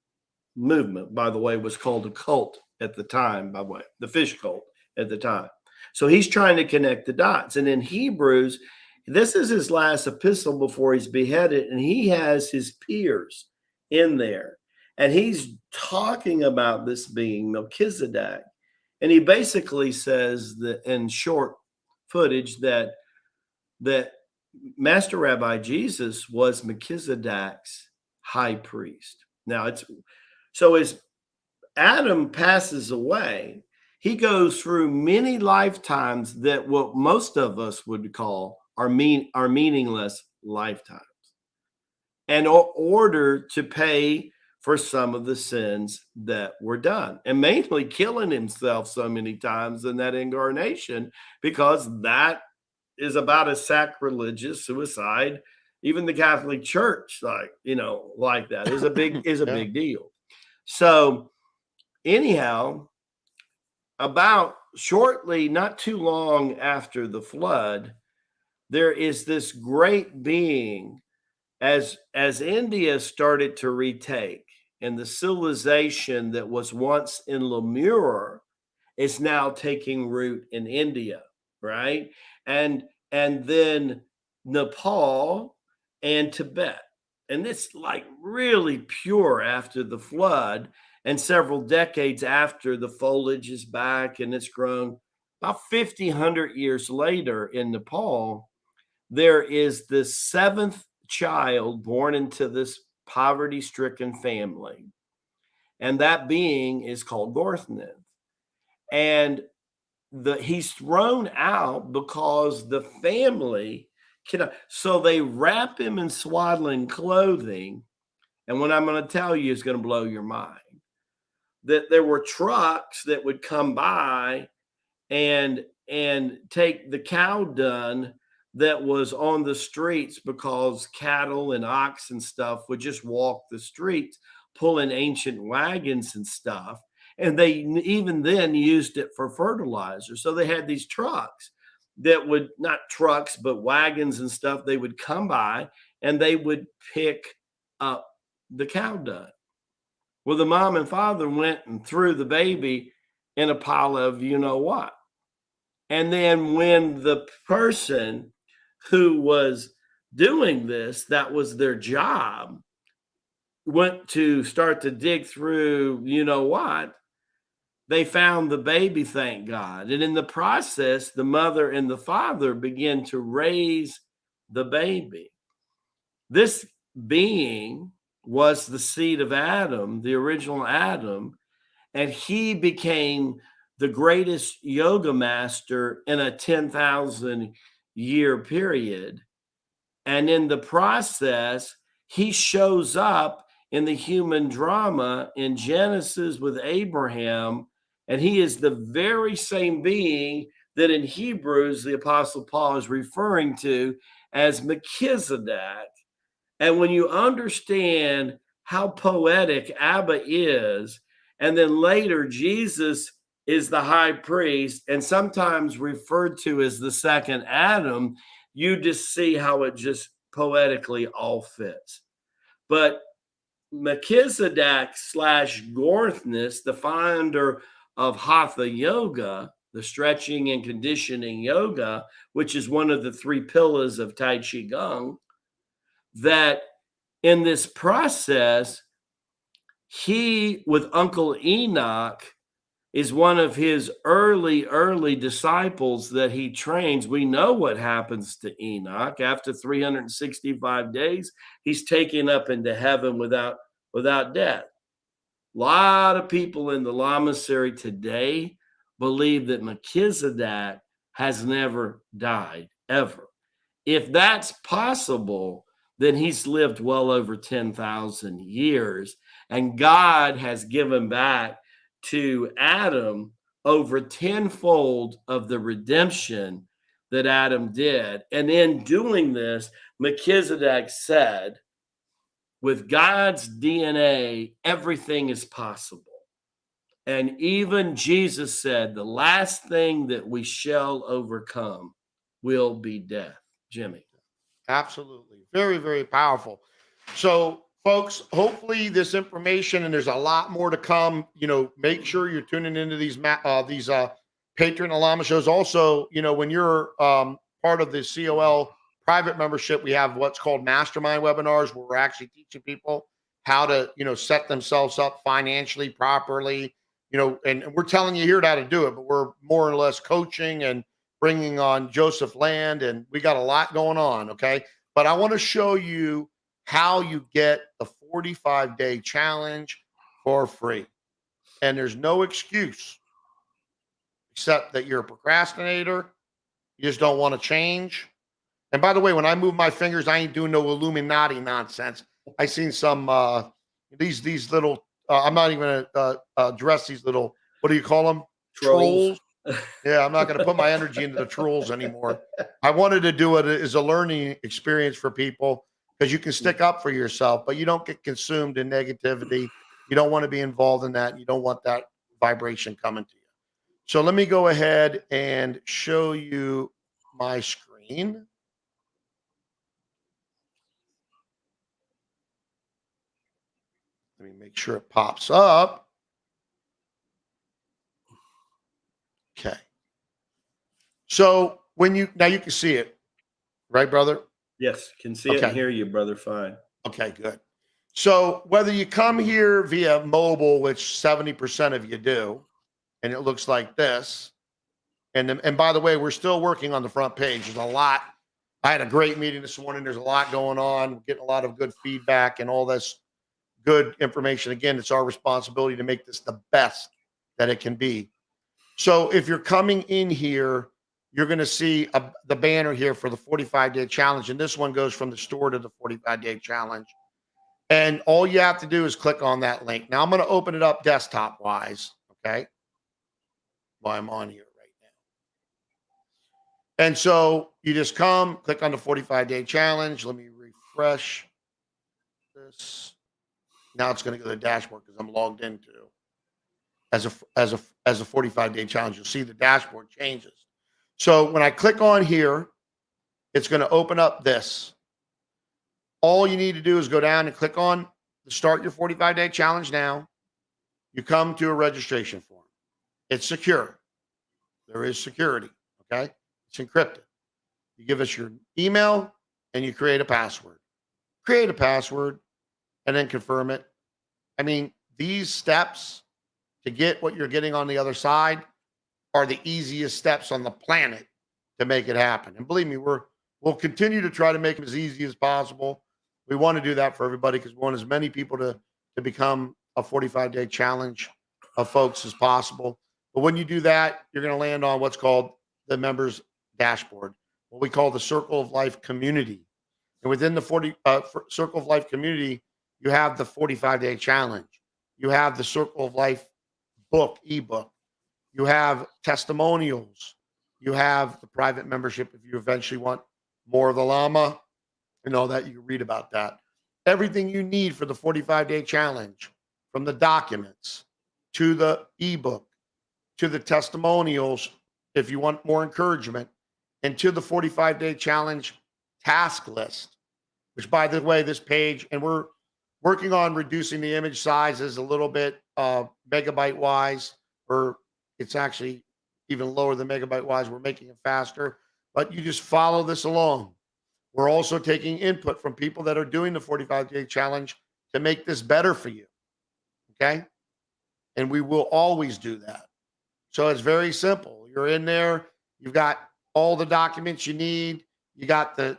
movement. By the way, was called a cult at the time, by the way, the fish cult at the time. So he's trying to connect the dots. And in Hebrews, this is his last epistle before he's beheaded, and he has his peers in there. And he's talking about this being Melchizedek. And he basically says that in short footage that Master Rabbi Jesus was Melchizedek's high priest. Now it's so as Adam passes away, he goes through many lifetimes that what most of us would call are meaningless lifetimes, in order to pay for some of the sins that were done, and mainly killing himself so many times in that incarnation, because that is about as sacrilegious suicide. Even the Catholic Church, like that is a big Yeah. big deal. So anyhow, about shortly, not too long after the flood, there is this great being as India started to retake, and the civilization that was once in Lemur is now taking root in India, right? And then Nepal and Tibet. And it's like really pure after the flood, and several decades after the foliage is back and it's grown. About 100 years later in Nepal, there is the seventh child born into this poverty-stricken family. And that being is called Gorthnath. And he's thrown out because the family cannot. So they wrap him in swaddling clothing. And what I'm going to tell you is going to blow your mind. That there were trucks that would come by and take the cow dung that was on the streets, because cattle and ox and stuff would just walk the streets pulling ancient wagons and stuff. And they even then used it for fertilizer. So they had these trucks that would, not trucks, but wagons and stuff. They would come by and they would pick up the cow dung. Well, the mom and father went and threw the baby in a pile of you know what. And then when the person who was doing this, that was their job, went to start to dig through you know what, they found the baby, thank God. And in the process, the mother and the father began to raise the baby. This being was the seed of Adam, the original Adam, and he became the greatest yoga master in a 10,000 year period. And in the process, he shows up in the human drama in Genesis with Abraham, and he is the very same being that in Hebrews the Apostle Paul is referring to as Melchizedek. And when you understand how poetic Abba is, and then later Jesus is the high priest and sometimes referred to as the second Adam, you just see how it just poetically all fits. But Melchizedek / Gorthnath, the founder of Hatha Yoga, the stretching and conditioning yoga, which is one of the three pillars of Tai Chi Gong, that in this process, he, with Uncle Enoch, is one of his early disciples that he trains. We know what happens to Enoch. After 365 days, he's taken up into heaven without death. A lot of people in the Lamasery today believe that Melchizedek has never died, ever. If that's possible, then he's lived well over 10,000 years, and God has given back to Adam over tenfold of the redemption that Adam did. And in doing this, Melchizedek said, with God's DNA, everything is possible. And even Jesus said, the last thing that we shall overcome will be death. Jimmie. Absolutely. Very, very powerful. So, folks, hopefully this information, and there's a lot more to come, make sure you're tuning into these Patriot and Lama shows. Also, when you're part of the COL private membership, we have what's called mastermind webinars where we're actually teaching people how to, set themselves up financially properly, and we're telling you here how to do it, but we're more or less coaching and bringing on Joseph Land, and we got a lot going on. Okay. But I want to show you how you get the 45-day challenge for free. And there's no excuse except that you're a procrastinator. You just don't want to change. And by the way, when I move my fingers, I ain't doing no Illuminati nonsense. I seen some these little. I'm not even gonna address these little. What do you call them? Trolls. Yeah, I'm not going to put my energy into the trolls anymore. I wanted to do it as a learning experience for people because you can stick up for yourself, but you don't get consumed in negativity. You don't want to be involved in that. You don't want that vibration coming to you. So let me go ahead and show you my screen. Let me make sure it pops up. Okay. So now you can see it, right, brother? Yes, can see it and hear you, brother. Fine. Okay, good. So whether you come here via mobile, which 70% of you do, and it looks like this, and by the way, we're still working on the front page. There's a lot. I had a great meeting this morning. There's a lot going on. We're getting a lot of good feedback and all this good information. Again, it's our responsibility to make this the best that it can be. So if you're coming in here, you're going to see the banner here for the 45-day challenge. And this one goes from the store to the 45-day challenge. And all you have to do is click on that link. Now I'm going to open it up desktop wise. Okay. While I'm on here right now. And so you just come, click on the 45-day challenge. Let me refresh this. Now it's going to go to the dashboard because I'm logged into as a 45-day challenge. You'll see the dashboard changes. So when I click on here, it's going to open up this. All you need to do is go down and click on the start your 45-day challenge now. You come to a registration form. It's secure. There is security. Okay. It's encrypted. You give us your email and you create a password. Create a password and then confirm it. I mean, these steps to get what you're getting on the other side are the easiest steps on the planet to make it happen. And believe me, we'll continue to try to make them as easy as possible. We want to do that for everybody because we want as many people to become a 45-day challenge of folks as possible. But when you do that, you're going to land on what's called the members dashboard, what we call the Circle of Life community. And within the Circle of Life community, you have the 45-day challenge. You have the Circle of Life ebook. You have testimonials. You have the private membership if you eventually want more of the Lama and all that. You can read about that. Everything you need for the 45-day challenge, from the documents to the ebook to the testimonials if you want more encouragement, and to the 45-day challenge task list, which, by the way, this page, and we're working on reducing the image sizes a little bit megabyte wise, or it's actually even lower than megabyte wise. We're making it faster, but you just follow this along. We're also taking input from people that are doing the 45-day challenge to make this better for you. Okay. And we will always do that. So it's very simple. You're in there, you've got all the documents you need, you got the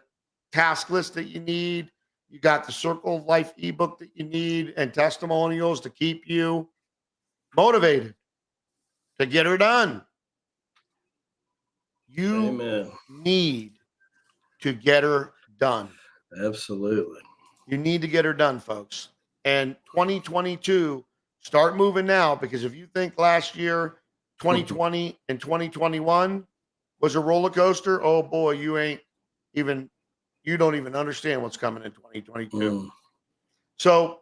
task list that you need, you got the Circle of Life ebook that you need, and testimonials to keep you motivated to get her done. You Amen. need to get her done. Absolutely. You need to get her done, folks. And 2022, start moving now, because if you think last year, 2020 and 2021 was a roller coaster, oh boy, you don't even understand what's coming in 2022. So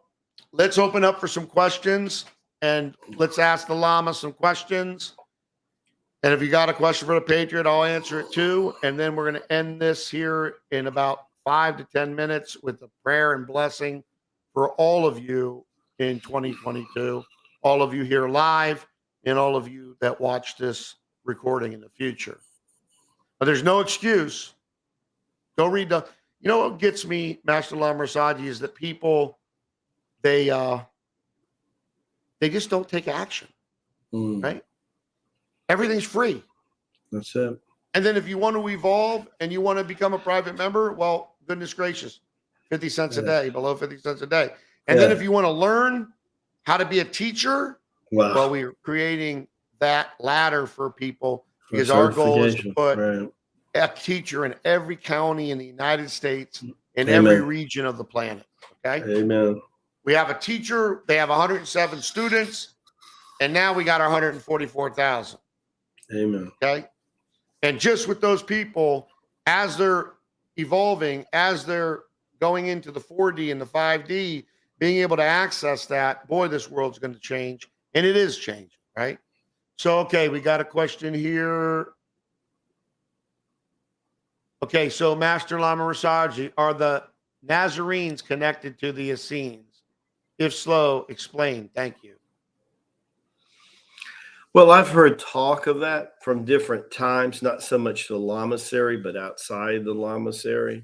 let's open up for some questions, and let's ask the Lama some questions. And if you got a question for the Patriot, I'll answer it too. And then we're going to end this here in about 5 to 10 minutes with a prayer and blessing for all of you in 2022, all of you here live, and all of you that watch this recording in the future. But there's no excuse. Go read what gets me, Master Lama Rasaji, is that people, they just don't take action, right? Everything's free. That's it. And then if you want to evolve and you want to become a private member, well, goodness gracious, 50 cents a day, below 50 cents a day. And then if you want to learn how to be a teacher, well, we're creating that ladder for people, because our goal is to put a teacher in every county in the United States, in every region of the planet. Okay. Amen. We have a teacher. They have 107 students, and now we got our 144,000. Amen. Okay. And just with those people, as they're evolving, as they're going into the 4D and the 5D, being able to access that, boy, this world's going to change. And it is changing, right? So, okay, we got a question here. Okay, so Master Lama Rasaji, are the Nazarenes connected to the Essenes? If so, explain. Thank you. Well, I've heard talk of that from different times, not so much the Lamasery, but outside the Lamasery.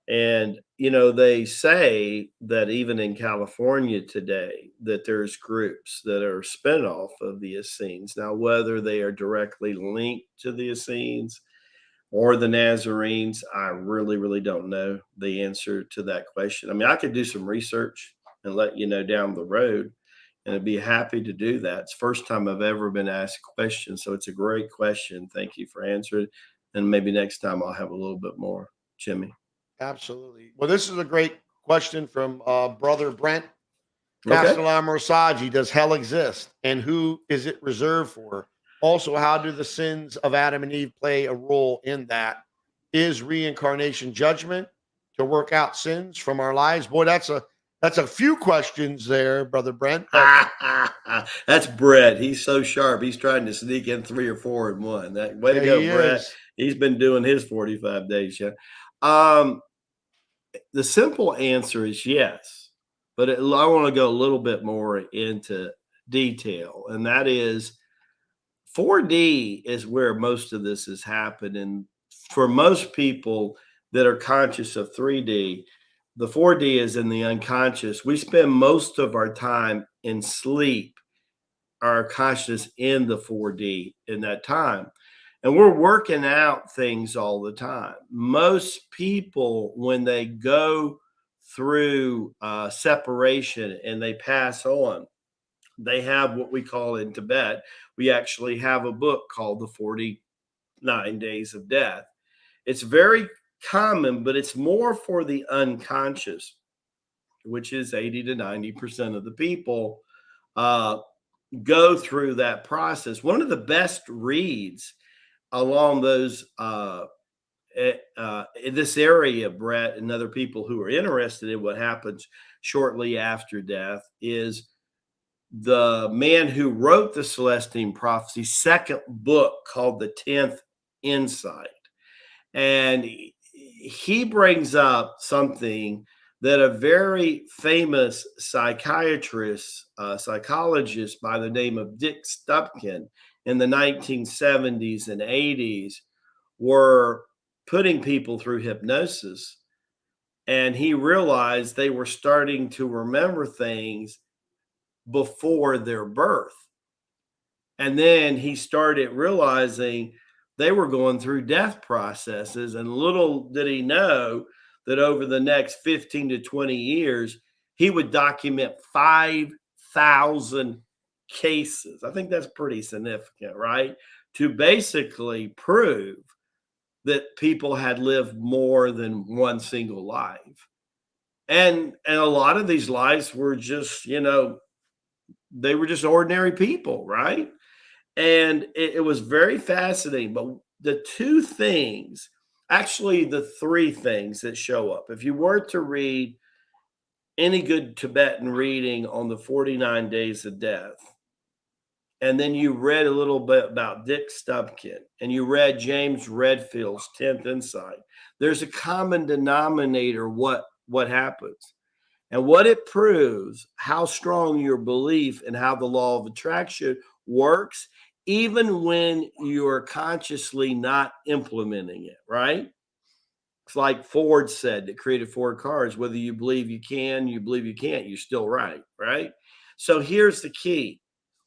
And, they say that even in California today, that there's groups that are spinoff of the Essenes. Now, whether they are directly linked to the Essenes or the Nazarenes, I really, really don't know the answer to that question. I mean, I could do some research and let you know down the road, and I'd be happy to do that. It's the first time I've ever been asked a question, so it's a great question. Thank you for answering. And maybe next time I'll have a little bit more, Jimmie. Absolutely. Well, this is a great question from Brother Brent. Master Lama Rasaji, does hell exist, and who is it reserved for? Also, how do the sins of Adam and Eve play a role in that? Is reincarnation judgment to work out sins from our lives? Boy, that's a few questions there, Brother Brent. That's Brett. He's so sharp. He's trying to sneak in 3 or 4 in one. Way to go, Brett. He's been doing his 45 days. Yeah. The simple answer is yes, but I want to go a little bit more into detail, and that is 4D is where most of this has happened. And for most people that are conscious of 3D, the 4D is in the unconscious. We spend most of our time in sleep, our consciousness in the 4D in that time. And we're working out things all the time. Most people, when they go through separation and they pass on, they have what we call in Tibet, we actually have a book called The 49 Days of Death. It's very common, but it's more for the unconscious, which is 80 to 90% of the people go through that process. One of the best reads along those in this area, Brett, and other people who are interested in what happens shortly after death, is the man who wrote the Celestine Prophecy, second book called The 10th Insight. And he brings up something that a very famous psychiatrist, psychologist by the name of Dick Stupkin in the 1970s and 80s were putting people through hypnosis, and he realized they were starting to remember things before their birth. And then he started realizing they were going through death processes. And little did he know that over the next 15 to 20 years, he would document 5,000 cases. I think that's pretty significant, right? To basically prove that people had lived more than one single life. And a lot of these lives were just, they were just ordinary people, right? And it was very fascinating. But the two things, actually, the three things that show up, if you were to read any good Tibetan reading on the 49 days of death, and then you read a little bit about Dick Stumpkin, and you read James Redfield's 10th Insight, there's a common denominator what happens. And what it proves, how strong your belief and how the law of attraction works, even when you're consciously not implementing it, right? It's like Ford said, that created Ford cars, whether you believe you can, you believe you can't, you're still right, right? So here's the key.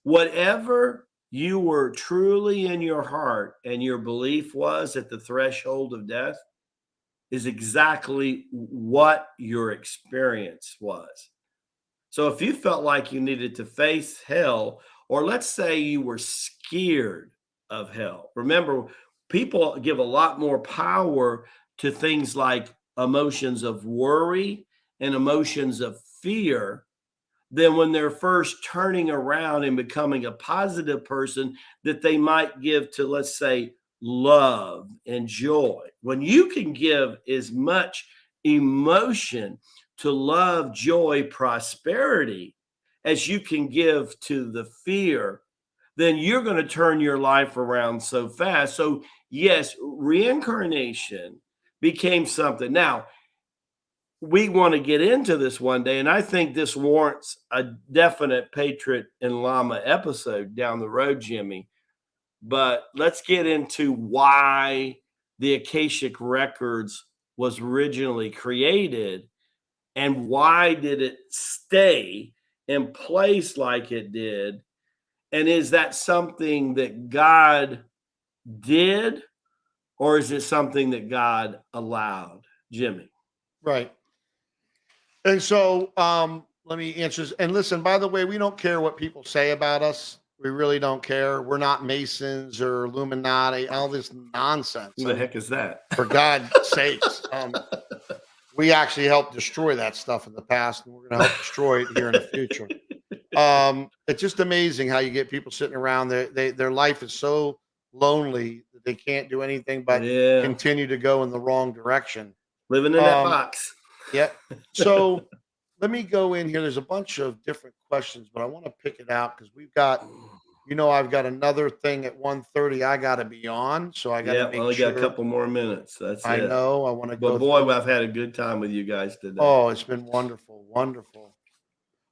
Whatever you were truly in your heart and your belief was at the threshold of death is exactly what your experience was. So if you felt like you needed to face hell, or let's say you were scared of hell, remember, people give a lot more power to things like emotions of worry and emotions of fear than when they're first turning around and becoming a positive person that they might give to, let's say, love and joy. When you can give as much emotion to love, joy, prosperity as you can give to the fear, then you're going to turn your life around so fast. So, yes, reincarnation became something. Now, we want to get into this one day, and I think this warrants a definite Patriot and Lama episode down the road, Jimmie. But let's get into why the Akashic Records was originally created and why did it stay in place like it did. And is that something that God did, or is it something that God allowed, Jimmie? Right. And so let me answer this. And listen, by the way, we don't care what people say about us. We really don't care. We're not Masons or Illuminati, all this nonsense. Who the heck is that? For God's sakes. We actually helped destroy that stuff in the past, and we're going to help destroy it here in the future. It's just amazing how you get people sitting around. Their life is so lonely that they can't do anything but continue to go in the wrong direction. Living in that box. Yeah. So let me go in here. There's a bunch of different questions, but I want to pick it out because we've got, I've got another thing at 1:30 I got to be on. So I got to make only sure. got a couple more minutes. That's I it. know. I want to go. But boy, I've had a good time with you guys today. Oh, it's been wonderful. Wonderful.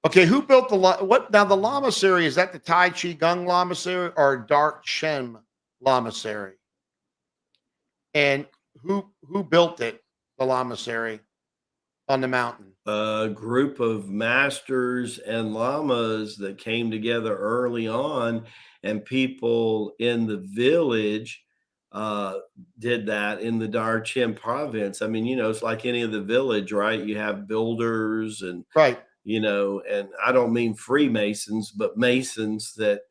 Okay. Who built what? Now, the Lamasery, is that the Tai Chi Gung Lamasery or Dark Shem Lamasery? And who built it, the Lamasery? On the mountain? A group of masters and lamas that came together early on, and people in the village did that in the Darchin province. I mean, it's like any of the village, right? You have builders and Right. and I don't mean Freemasons, but Masons that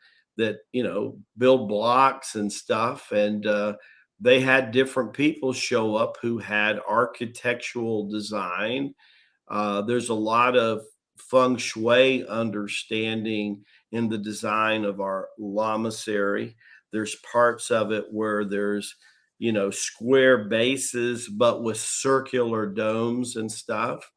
build blocks and stuff. And they had different people show up who had architectural design. There's a lot of feng shui understanding in the design of our lamasery. There's parts of it where there's, square bases, but with circular domes and stuff.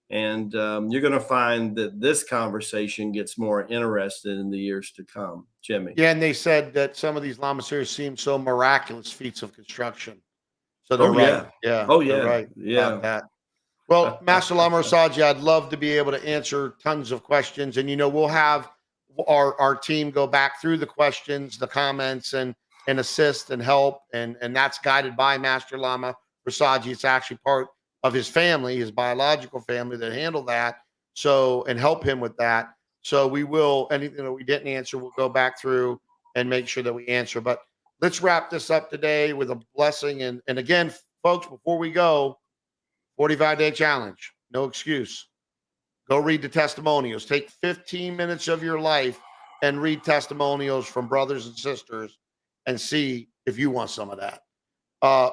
And you're going to find that this conversation gets more interested in the years to come, Jimmie. Yeah, and they said that some of these lamaseries seem so miraculous feats of construction. So they're right. Yeah. Oh, yeah. Right Yeah. about that. Well, Master Lama Rasaji, I'd love to be able to answer tons of questions. And, we'll have our team go back through the questions, the comments, and assist and help. And that's guided by Master Lama Rasaji. It's actually part of his family, his biological family, that handle that. So, and help him with that. So we will, anything that we didn't answer, we'll go back through and make sure that we answer. But let's wrap this up today with a blessing. And again, folks, before we go, 45-day challenge, no excuse. Go read the testimonials. Take 15 minutes of your life and read testimonials from brothers and sisters and see if you want some of that.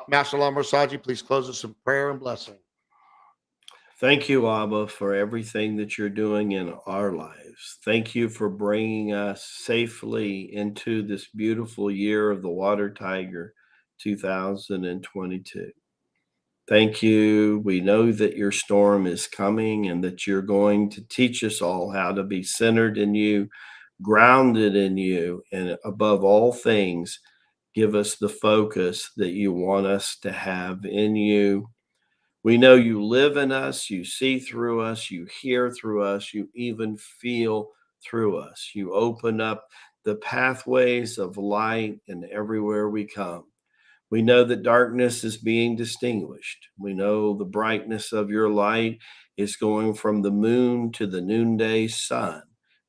Master Lama Rasaji, please close us in prayer and blessing. Thank you, Abba, for everything that you're doing in our lives. Thank you for bringing us safely into this beautiful year of the Water Tiger 2022. Thank you. We know that your storm is coming and that you're going to teach us all how to be centered in you, grounded in you, and above all things, give us the focus that you want us to have in you. We know you live in us, you see through us, you hear through us, you even feel through us. You open up the pathways of light and everywhere we come. We know that darkness is being distinguished. We know the brightness of your light is going from the moon to the noonday sun.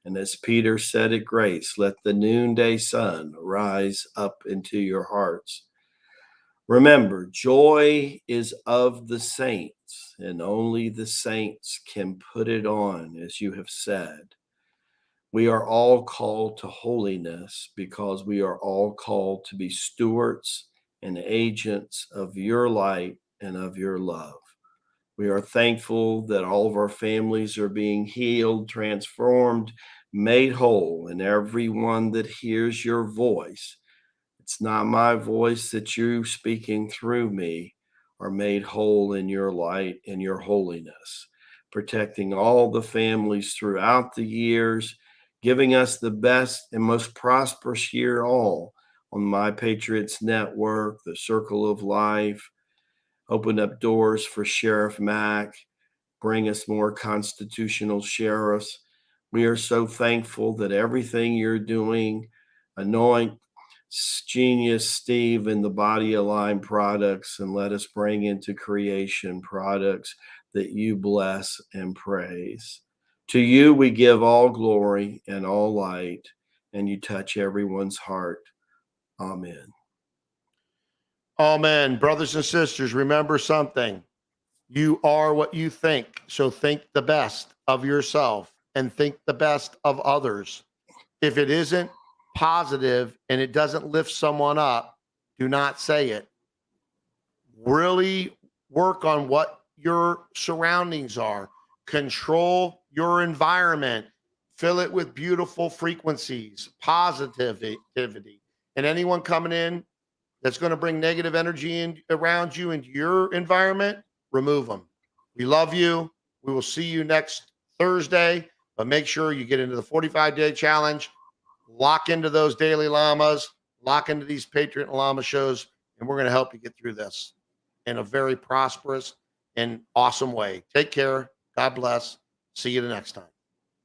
And as Peter said at grace, let the noonday sun rise up into your hearts. Remember, joy is of the saints, and only the saints can put it on, as you have said. We are all called to holiness because we are all called to be stewards and agents of your light and of your love. We are thankful that all of our families are being healed, transformed, made whole, and everyone that hears your voice, it's not my voice that you speaking through me, are made whole in your light and your holiness, protecting all the families throughout the years, giving us the best and most prosperous year all on My Patriots Network, the Circle of Life, open up doors for Sheriff Mack, bring us more constitutional sheriffs. We are so thankful that everything you're doing, anoint Genius Steve and the Body Align products, and let us bring into creation products that you bless and praise. To you we give all glory and all light, and you touch everyone's heart. Amen. Amen. Brothers and sisters, remember something. You are what you think. So think the best of yourself and think the best of others. If it isn't positive and it doesn't lift someone up, do not say it. Really work on what your surroundings are. Control your environment. Fill it with beautiful frequencies, positivity. And anyone coming in that's going to bring negative energy in around you into your environment, remove them. We love you. We will see you next Thursday, but make sure you get into the 45-day challenge, lock into those daily llamas, lock into these Patriot and Llama shows, and we're going to help you get through this in a very prosperous and awesome way. Take care. God bless. See you the next time.